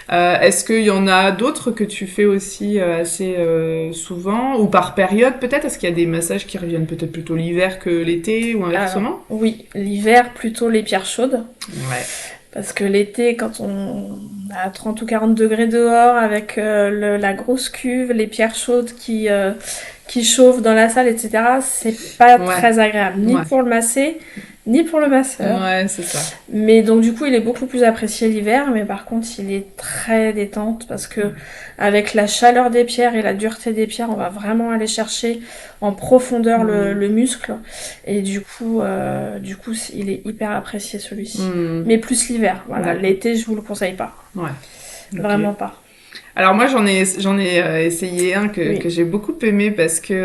S1: Est-ce qu'il y en a d'autres que tu fais aussi assez souvent ou par période peut-être? Est-ce qu'il y a des massages qui reviennent peut-être plutôt l'hiver que l'été ou inversement?
S2: Oui, l'hiver plutôt les pierres chaudes. Parce que l'été, quand on a 30 ou 40 degrés dehors avec la grosse cuve, les pierres chaudes qui chauffent dans la salle, etc., c'est pas très agréable, ni pour le massé, ni pour le masseur.
S1: Ouais, c'est ça.
S2: Mais donc du coup, il est beaucoup plus apprécié l'hiver, mais par contre, il est très détente parce que avec la chaleur des pierres et la dureté des pierres, on va vraiment aller chercher en profondeur le muscle. Et du coup, il est hyper apprécié celui-ci. Mais plus l'hiver. Voilà, l'été, je vous le conseille pas. Vraiment pas.
S1: Alors moi j'en ai essayé un que j'ai beaucoup aimé parce que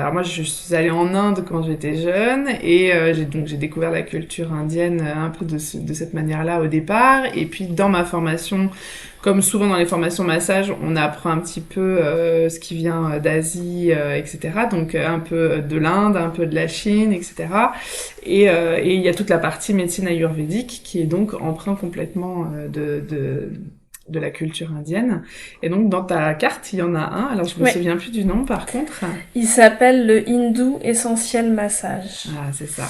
S1: alors moi je suis allée en Inde quand j'étais jeune et j'ai découvert la culture indienne un peu de cette manière-là au départ et puis dans ma formation, comme souvent dans les formations massage, on apprend un petit peu ce qui vient d'Asie, etc. Donc un peu de l'Inde, un peu de la Chine, etc. Et il y a toute la partie médecine ayurvédique qui est donc empreinte complètement de la culture indienne. Et donc, dans ta carte, il y en a un. Alors, je me souviens plus du nom, par contre.
S2: Il s'appelle le Hindu Essentiel Massage.
S1: Ah, c'est ça.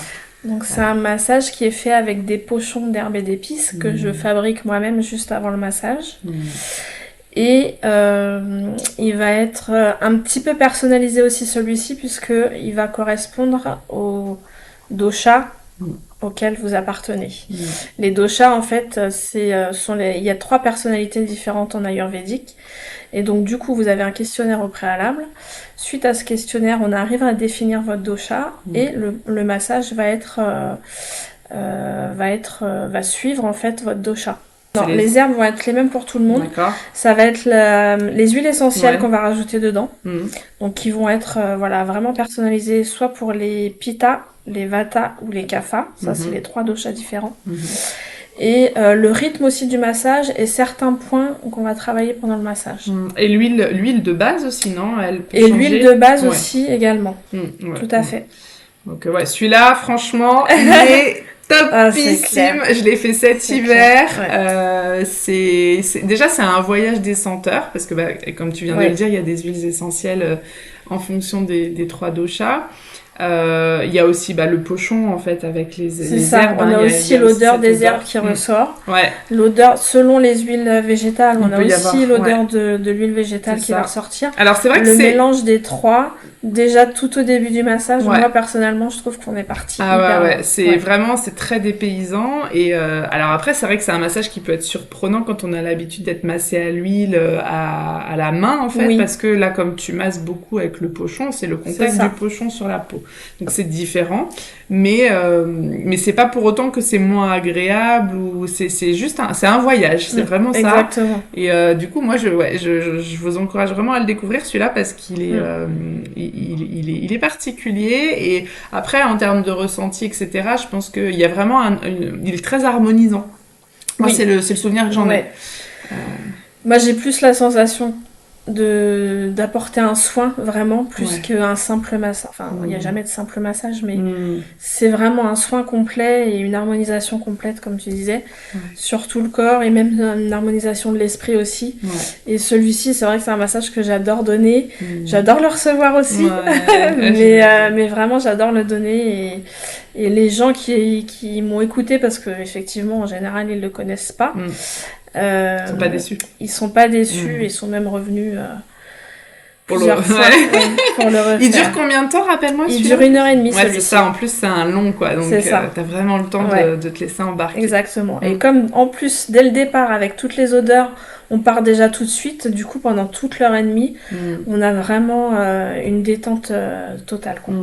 S2: Donc, c'est un massage qui est fait avec des pochons d'herbes et d'épices que je fabrique moi-même juste avant le massage. Et il va être un petit peu personnalisé aussi celui-ci puisqu'il va correspondre au dosha auquel vous appartenez. Les doshas, en fait, il y a 3 personnalités différentes en ayurvédique. Et donc, du coup, vous avez un questionnaire au préalable. Suite à ce questionnaire, on arrive à définir votre dosha et le massage va suivre, en fait, votre dosha. Non, les herbes vont être les mêmes pour tout le monde. Ça va être les huiles essentielles qu'on va rajouter dedans. Donc, qui vont être vraiment personnalisées soit pour les pitta, les vata ou les kapha. Ça, c'est les 3 doshas différents. Et le rythme aussi du massage et certains points qu'on va travailler pendant le massage.
S1: Et l'huile de base aussi, non?
S2: Et l'huile de base aussi également. Tout à fait.
S1: Donc celui-là, franchement, il est topissime. Je l'ai fait cet hiver. Déjà, c'est un voyage des senteurs parce que, comme tu viens de le dire, il y a des huiles essentielles en fonction des 3 doshas. Il y a aussi le pochon en fait avec les herbes.
S2: On a aussi l'odeur des herbes qui ressort. L'odeur selon les huiles végétales, on a aussi l'odeur de l'huile végétale qui va ressortir.
S1: Alors c'est vrai que
S2: le mélange des 3, déjà tout au début du massage, moi personnellement je trouve qu'on est parti.
S1: C'est très dépaysant et alors après c'est vrai que c'est un massage qui peut être surprenant quand on a l'habitude d'être massé à l'huile à la main en fait parce que là comme tu masses beaucoup avec le pochon, c'est le contact du pochon sur la peau. Donc c'est différent, mais c'est pas pour autant que c'est moins agréable ou c'est juste c'est un voyage, c'est vraiment ça.
S2: Exactement.
S1: Et du coup moi je vous encourage vraiment à le découvrir celui-là parce qu'il est il est particulier et après en termes de ressenti etc. Je pense qu'il y a vraiment il est très harmonisant. Moi c'est le souvenir que j'en ai.
S2: Moi j'ai plus la sensation d'apporter un soin vraiment plus qu'un simple massage. Enfin, il n'y a jamais de simple massage, mais c'est vraiment un soin complet et une harmonisation complète, comme tu disais, sur tout le corps et même une harmonisation de l'esprit aussi. Et celui-ci, c'est vrai que c'est un massage que j'adore donner. J'adore le recevoir aussi, mais vraiment j'adore le donner et les gens qui m'ont écouté parce que effectivement en général ils le connaissent pas. Ils sont pas déçus. Ils sont même revenus plusieurs fois pour le refaire.
S1: Il dure combien de temps, rappelle-moi?
S2: Il dure 1h30
S1: Ouais, c'est ça, en plus c'est un long quoi, donc t'as vraiment le temps de te laisser embarquer.
S2: Exactement. Et comme en plus, dès le départ, avec toutes les odeurs, on part déjà tout de suite, du coup pendant toute l'heure et demie, on a vraiment une détente totale, quoi.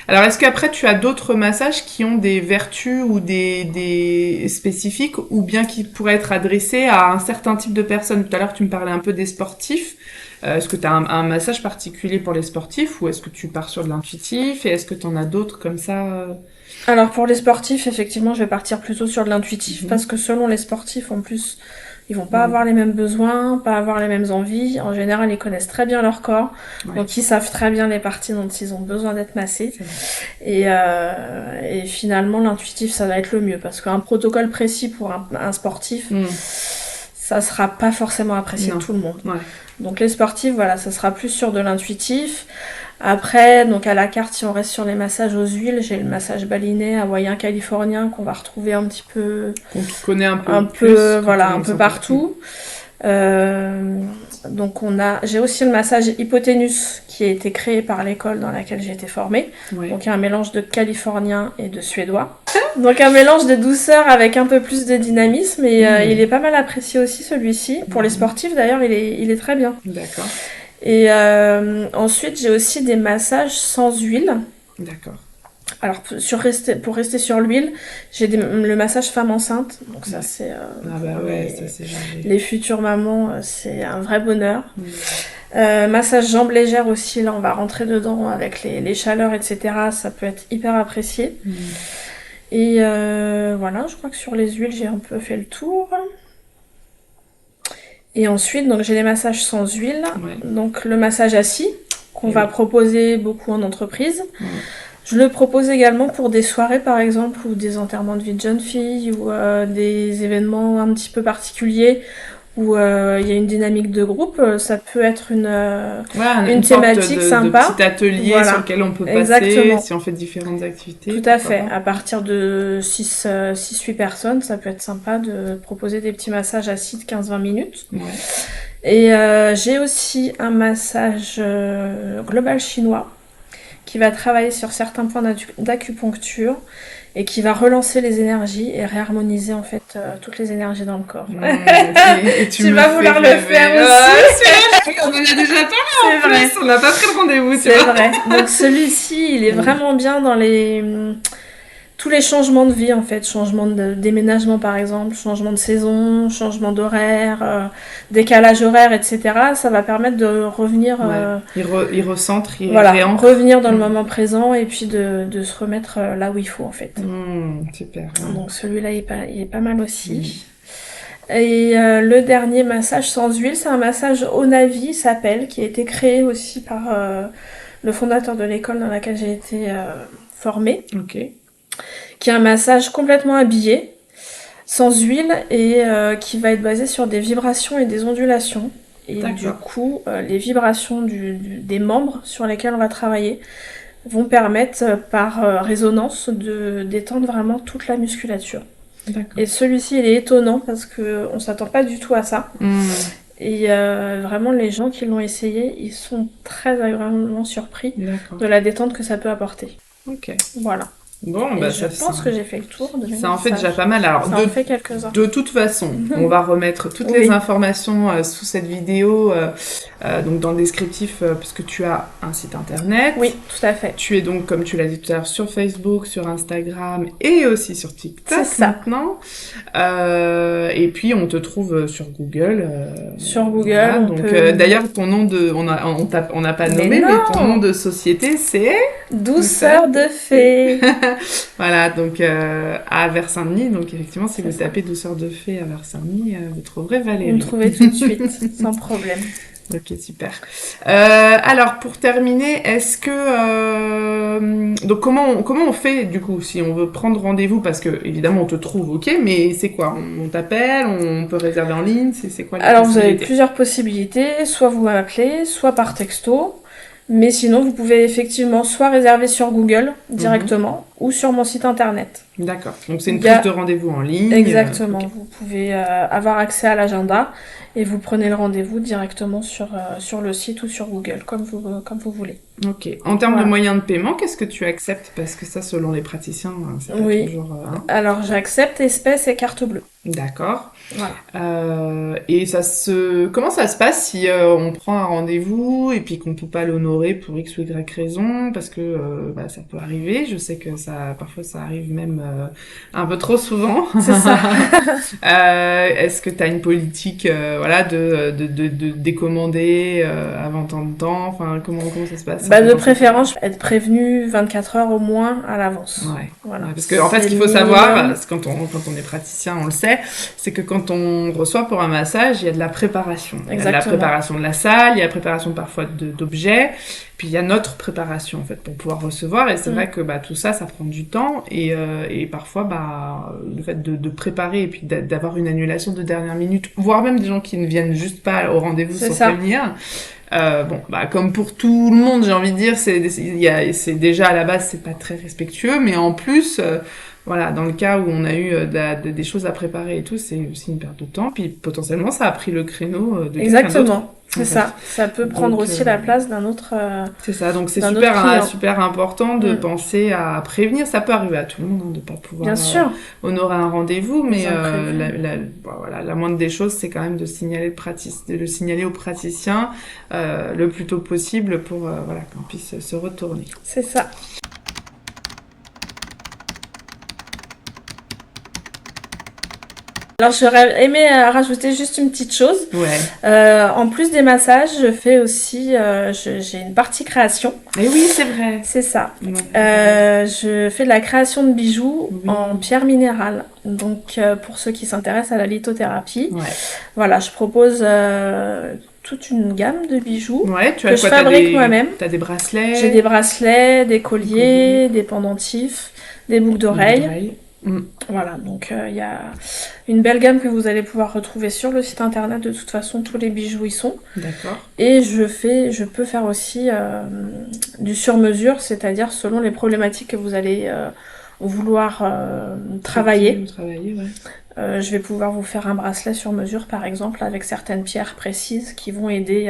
S1: Alors est-ce qu'après tu as d'autres massages qui ont des vertus ou des spécifiques, ou bien qui pourraient être adressés à un certain type de personnes? Tout à l'heure tu me parlais un peu des sportifs. Est-ce que tu as un massage particulier pour les sportifs, ou est-ce que tu pars sur de l'intuitif, et est-ce que tu en as d'autres comme ça?
S2: Alors pour les sportifs, effectivement, je vais partir plutôt sur de l'intuitif, parce que selon les sportifs, en plus, ils vont pas avoir les mêmes besoins, pas avoir les mêmes envies. En général, ils connaissent très bien leur corps, donc ils savent très bien les parties dont ils ont besoin d'être massés. Et finalement, l'intuitif, ça va être le mieux, parce qu'un protocole précis pour un sportif, ça sera pas forcément apprécié de tout le monde. Donc les sportifs, voilà, ça sera plus sur de l'intuitif. Après, donc à la carte, si on reste sur les massages aux huiles, j'ai le massage baliné, hawaïen, californien, qu'on va retrouver un petit peu...
S1: Qu'on connaît un peu
S2: voilà, un peu partout. Donc j'ai aussi le massage hypoténus qui a été créé par l'école dans laquelle j'ai été formée. Donc il y a un mélange de californien et de suédois. Donc un mélange de douceur avec un peu plus de dynamisme, et il est pas mal apprécié aussi, celui-ci. Pour les sportifs d'ailleurs, il est très bien.
S1: D'accord.
S2: Et ensuite j'ai aussi des massages sans huile.
S1: D'accord.
S2: Alors pour rester sur l'huile, j'ai le massage femme enceinte, donc ça c'est les futures mamans, c'est un vrai bonheur. Massage jambes légères aussi, là on va rentrer dedans avec les chaleurs, etc. Ça peut être hyper apprécié. Et voilà, je crois que sur les huiles j'ai un peu fait le tour. Et ensuite donc j'ai les massages sans huile, donc le massage assis qu'on va proposer beaucoup en entreprise. Je le propose également pour des soirées par exemple, ou des enterrements de vie de jeunes filles, ou des événements un petit peu particuliers où il y a une dynamique de groupe. Ça peut être une thématique sympa.
S1: De petit atelier sur lequel on peut passer si on fait différentes activités.
S2: Tout à fait. À partir de 6-8 personnes, ça peut être sympa de proposer des petits massages assis de 15-20 minutes. Et j'ai aussi un massage global chinois qui va travailler sur certains points d'acupuncture et qui va relancer les énergies et réharmoniser en fait toutes les énergies dans le corps.
S1: Et tu vas vouloir le faire aussi. On en a déjà parlé en plus, on n'a pas pris le rendez-vous.
S2: C'est vrai. Donc celui-ci, il est vraiment bien dans tous les changements de vie en fait, changement de déménagement par exemple, changement de saison, changement d'horaire, décalage horaire, etc. Ça va permettre de revenir...
S1: il recentre,
S2: réancre. Revenir dans le moment présent, et puis de se remettre là où il faut en fait.
S1: Super.
S2: Donc celui-là il est pas mal aussi. Et le dernier massage sans huile, c'est un massage Onavi, il s'appelle, qui a été créé aussi par le fondateur de l'école dans laquelle j'ai été formée. Qui est un massage complètement habillé, sans huile, et qui va être basé sur des vibrations et des ondulations. Et du coup, les vibrations des membres sur lesquels on va travailler vont permettre, par résonance, de détendre vraiment toute la musculature. Et celui-ci, il est étonnant parce qu'on ne s'attend pas du tout à ça. Et vraiment, les gens qui l'ont essayé, ils sont très agréablement surpris de la détente que ça peut apporter. Voilà.
S1: Bon,
S2: je pense que j'ai fait le tour de mes
S1: ça en fait déjà pas mal. Alors,
S2: ça en fait quelques-uns.
S1: De toute façon, on va remettre toutes les informations sous cette vidéo, donc dans le descriptif, puisque tu as un site internet.
S2: Oui, tout à fait.
S1: Tu es donc, comme tu l'as dit tout à l'heure, sur Facebook, sur Instagram et aussi sur TikTok maintenant. Et puis, on te trouve sur Google.
S2: Sur Google.
S1: Voilà. Donc, d'ailleurs, ton nom on n'a pas nommé, mais ton nom de société, c'est
S2: Douceur de Fée.
S1: Voilà, donc à Vers-Saint-Denis, donc effectivement, si vous tapez Douceur de Fée à Vers-Saint-Denis, vous trouverez Valérie.
S2: Vous me trouvez tout de suite, sans problème.
S1: Ok, super. Alors, pour terminer, est-ce que... donc, comment on fait, du coup, si on veut prendre rendez-vous? Parce que, évidemment, on te trouve, ok, mais c'est quoi? On t'appelle, on peut réserver en ligne, c'est quoi les
S2: Alors, vous avez plusieurs possibilités. Soit vous m'appelez, soit par texto. Mais sinon, vous pouvez effectivement soit réserver sur Google directement, ou sur mon site internet.
S1: D'accord. Donc c'est une prise de rendez-vous en ligne.
S2: Exactement. Okay. Vous pouvez avoir accès à l'agenda et vous prenez le rendez-vous directement sur le site ou sur Google, comme vous voulez.
S1: Ok. En termes de moyens de paiement, qu'est-ce que tu acceptes? Parce que ça, selon les praticiens, c'est pas toujours...
S2: Alors, j'accepte espèces et carte bleue.
S1: D'accord.
S2: Voilà.
S1: Et comment ça se passe si on prend un rendez-vous et puis qu'on peut pas l'honorer pour X ou Y raison? Parce que ça peut arriver. Je sais que parfois ça arrive même un peu trop souvent.
S2: C'est ça.
S1: Est-ce que tu as une politique de décommander avant tant de temps? Enfin, comment ça se passe?
S2: De préférence, être prévenu 24 heures au moins à l'avance.
S1: Ouais. Voilà. Parce que en fait, ce qu'il faut savoir, quand on est praticien, on le sait, c'est que quand on reçoit pour un massage, il y a de la préparation. Il y a de la préparation de la salle, il y a la préparation parfois d'objets, puis il y a notre préparation en fait pour pouvoir recevoir. Et c'est vrai que tout ça prend du temps et parfois le fait de préparer et puis d'avoir une annulation de dernière minute, voire même des gens qui ne viennent juste pas au rendez-vous sans prévenir. Comme pour tout le monde, j'ai envie de dire, c'est déjà à la base c'est pas très respectueux, mais en plus, dans le cas où on a eu des choses à préparer et tout, c'est aussi une perte de temps. Puis potentiellement, ça a pris le créneau de quelqu'un d'autre.
S2: Exactement, c'est ça. Ça peut prendre aussi la place d'un autre.
S1: C'est ça. Donc c'est super important de penser à prévenir. Ça peut arriver à tout le monde de pas pouvoir honorer un rendez-vous, mais la moindre des choses, c'est quand même de le signaler au praticien le plus tôt possible pour qu'on puisse se retourner.
S2: C'est ça. Alors, j'aurais aimé rajouter juste une petite chose. En plus des massages, je fais aussi... j'ai une partie création.
S1: Et oui, c'est vrai.
S2: C'est ça. Je fais de la création de bijoux en pierre minérale. Donc, pour ceux qui s'intéressent à la lithothérapie, je propose... toute une gamme de bijoux que je fabrique moi-même.
S1: T'as des bracelets?
S2: J'ai des bracelets, des colliers, des pendentifs, des boucles d'oreilles. Voilà, donc il y a une belle gamme que vous allez pouvoir retrouver sur le site internet. De toute façon, tous les bijoux y sont.
S1: D'accord.
S2: Et je peux faire aussi du sur-mesure, c'est-à-dire selon les problématiques que vous allez vouloir travailler. Je vais pouvoir vous faire un bracelet sur mesure, par exemple, avec certaines pierres précises qui vont aider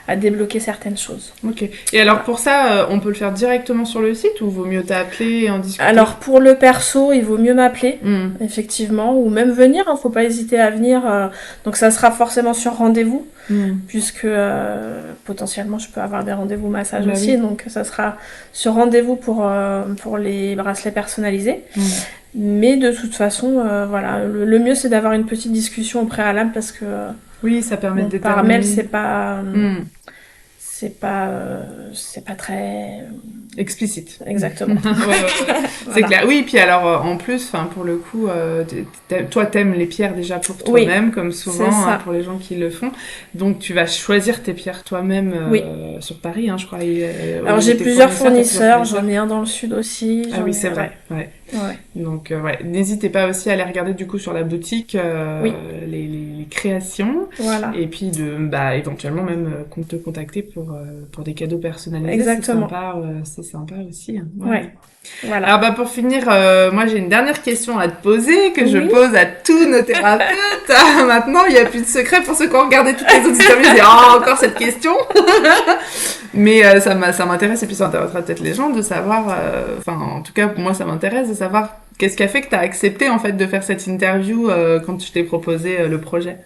S2: à débloquer certaines choses.
S1: Ok. Et alors pour ça, on peut le faire directement sur le site ou vaut mieux t'appeler et en discuter?
S2: Alors pour le perso, il vaut mieux m'appeler, effectivement, ou même venir, faut pas hésiter à venir. Donc ça sera forcément sur rendez-vous, puisque potentiellement je peux avoir des rendez-vous massage aussi, donc ça sera sur rendez-vous pour les bracelets personnalisés. Mais de toute façon, le mieux c'est d'avoir une petite discussion au préalable parce que
S1: ça permet de déterminer.
S2: Par mail c'est pas très
S1: explicite.
S2: Exactement.
S1: C'est clair. Oui, puis alors en plus, pour le coup, toi t'aimes les pierres déjà pour toi-même, comme souvent pour les gens qui le font. Donc tu vas choisir tes pierres toi-même sur Paris, je crois.
S2: Alors j'ai plusieurs fournisseurs, j'en ai un dans le sud aussi.
S1: Ah oui, c'est vrai. Donc n'hésitez pas aussi à aller regarder du coup sur la boutique les créations. Voilà. Et puis éventuellement même te contacter pour des cadeaux personnalisés.
S2: Exactement.
S1: C'est sympa aussi.
S2: Voilà.
S1: Alors pour finir, moi j'ai une dernière question à te poser que je pose à tous nos thérapeutes. Maintenant, il n'y a plus de secret pour ceux qui ont regardé toutes les autres interviews. Ils disent encore cette question. Mais ça m'intéresse et puis ça intéressera peut-être les gens de savoir. En tout cas, moi ça m'intéresse de savoir qu'est-ce qui a fait que tu as accepté en fait de faire cette interview quand je t'ai proposé le projet.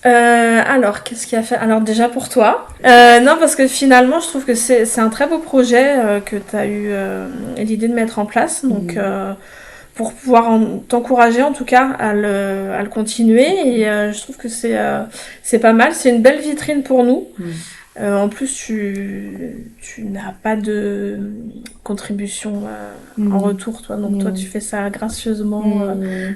S2: Alors, qu'est-ce qui a fait? Alors déjà pour toi. Non, parce que finalement, je trouve que c'est un très beau projet que tu as eu l'idée de mettre en place. Donc, pour pouvoir t'encourager en tout cas à le continuer. Et je trouve que c'est pas mal. C'est une belle vitrine pour nous. En plus, tu n'as pas de contribution en retour, toi. Donc, toi, tu fais ça gracieusement,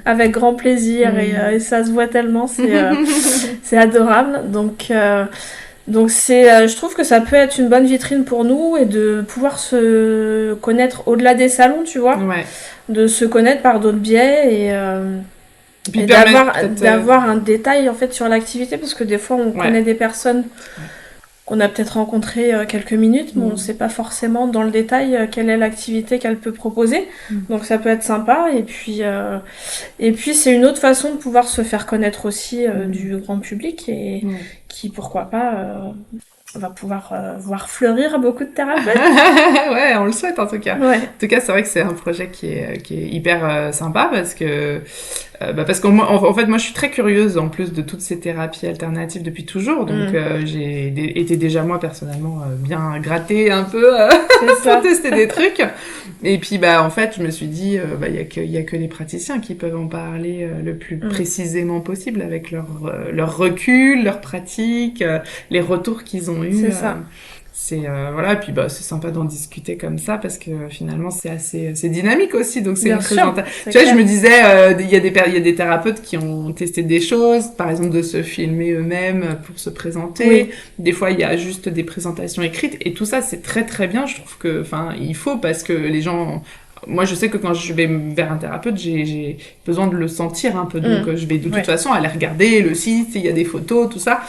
S2: avec grand plaisir et ça se voit tellement. C'est adorable. Donc je trouve que ça peut être une bonne vitrine pour nous et de pouvoir se connaître au-delà des salons, tu vois. De se connaître par d'autres biais et d'avoir un détail, en fait, sur l'activité parce que des fois, on connaît des personnes qu'on a peut-être rencontré quelques minutes, mais on ne sait pas forcément dans le détail quelle est l'activité qu'elle peut proposer. Donc ça peut être sympa. Et puis c'est une autre façon de pouvoir se faire connaître aussi du grand public et qui, pourquoi pas, va pouvoir voir fleurir beaucoup de thérapeutes.
S1: Ouais, on le souhaite en tout cas.
S2: Ouais.
S1: En tout cas, c'est vrai que c'est un projet qui est hyper sympa parce que en fait, moi, je suis très curieuse en plus de toutes ces thérapies alternatives depuis toujours. Donc, j'ai été déjà moi personnellement bien grattée un peu pour tester des trucs. Et puis, en fait, je me suis dit, il y a que les praticiens qui peuvent en parler le plus précisément possible avec leur recul, leur pratique, les retours qu'ils ont eus.
S2: C'est ça.
S1: Voilà, et puis c'est sympa d'en discuter comme ça parce que finalement c'est dynamique aussi, donc c'est
S2: Bien
S1: une
S2: sûr,
S1: présentation.
S2: c'est
S1: Tu vois,
S2: clair.
S1: je me disais il y a des thérapeutes qui ont testé des choses, par exemple de se filmer eux-mêmes pour se présenter.
S2: Oui.
S1: Des fois il y a juste des présentations écrites et tout ça c'est très très bien. Je trouve que il faut parce que les gens. Moi, je sais que quand je vais vers un thérapeute, j'ai besoin de le sentir un peu. Donc, je vais de toute façon aller regarder le site, il y a des photos, tout ça.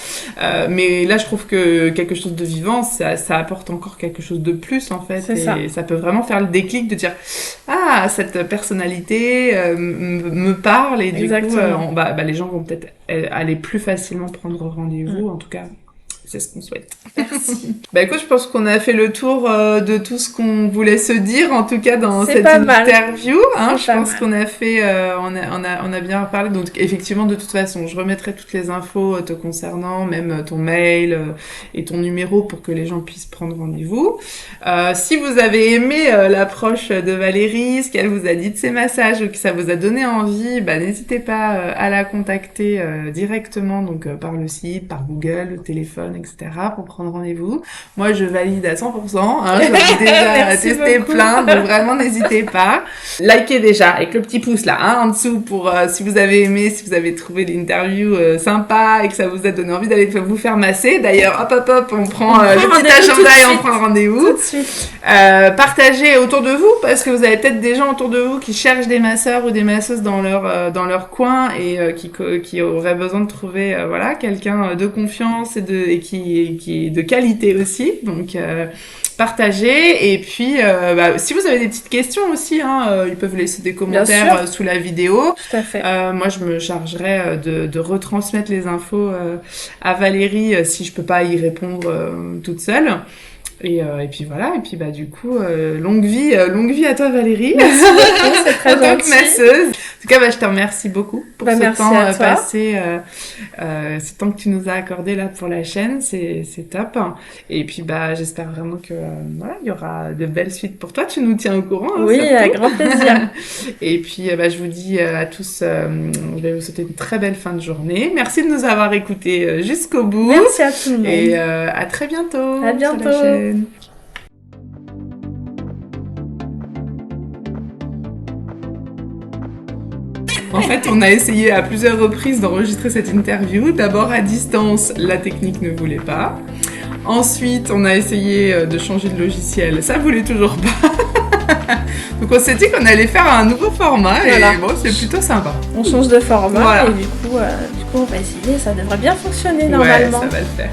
S1: Mais là, je trouve que quelque chose de vivant, ça apporte encore quelque chose de plus, en fait. Et ça peut vraiment faire le déclic de dire « Ah, cette personnalité me parle. » Et du coup, les gens vont peut-être aller plus facilement prendre rendez-vous, en tout cas. C'est ce qu'on souhaite. Merci. Écoute, je pense qu'on a fait le tour de tout ce qu'on voulait se dire, en tout cas dans cette interview. Hein, je pense qu'on a fait, on a bien parlé. Donc effectivement, de toute façon, je remettrai toutes les infos te concernant, même ton mail et ton numéro pour que les gens puissent prendre rendez-vous. Si vous avez aimé l'approche de Valérie, ce qu'elle vous a dit de ses massages ou que ça vous a donné envie, n'hésitez pas à la contacter directement, donc par le site, par Google, le téléphone, etc. pour prendre rendez-vous. Moi, je valide à 100%. J'en ai déjà testé plein, donc vraiment, n'hésitez pas. Likez déjà avec le petit pouce là, en dessous pour si vous avez aimé, si vous avez trouvé l'interview sympa et que ça vous a donné envie d'aller vous faire masser. D'ailleurs, hop, on prend le petit agenda et on prend rendez-vous.
S2: Tout de suite.
S1: Partagez autour de vous parce que vous avez peut-être des gens autour de vous qui cherchent des masseurs ou des masseuses dans leur coin et qui auraient besoin de trouver quelqu'un de confiance et qui est de qualité aussi. Donc partagez et puis si vous avez des petites questions aussi, ils peuvent laisser des commentaires sous la vidéo.
S2: Tout à fait.
S1: Moi, je me chargerai de retransmettre les infos à Valérie si je peux pas y répondre toute seule. Et puis voilà, et puis du coup, longue vie à toi Valérie.
S2: Merci beaucoup, c'est très
S1: en tant que
S2: gentil.
S1: masseuse. En tout cas, je te remercie beaucoup pour ce temps passé, ce temps que tu nous as accordé là pour la chaîne, c'est top. Et puis j'espère vraiment que il y aura de belles suites pour toi. Tu nous tiens au courant.
S2: Oui, avec grand plaisir.
S1: Et puis je vous dis à tous, je vais vous souhaiter une très belle fin de journée. Merci de nous avoir écoutés jusqu'au bout.
S2: Merci à tout le monde.
S1: Et à très bientôt.
S2: À bientôt.
S1: Sur la chaîne. En fait, on a essayé à plusieurs reprises d'enregistrer cette interview. D'abord à distance, la technique ne voulait pas. Ensuite, on a essayé de changer de logiciel. Ça voulait toujours pas. Donc on s'est dit qu'on allait faire un nouveau format et c'est plutôt sympa.
S2: On change de format et du coup on va essayer. Ça devrait bien fonctionner normalement.
S1: Ouais, ça va le faire.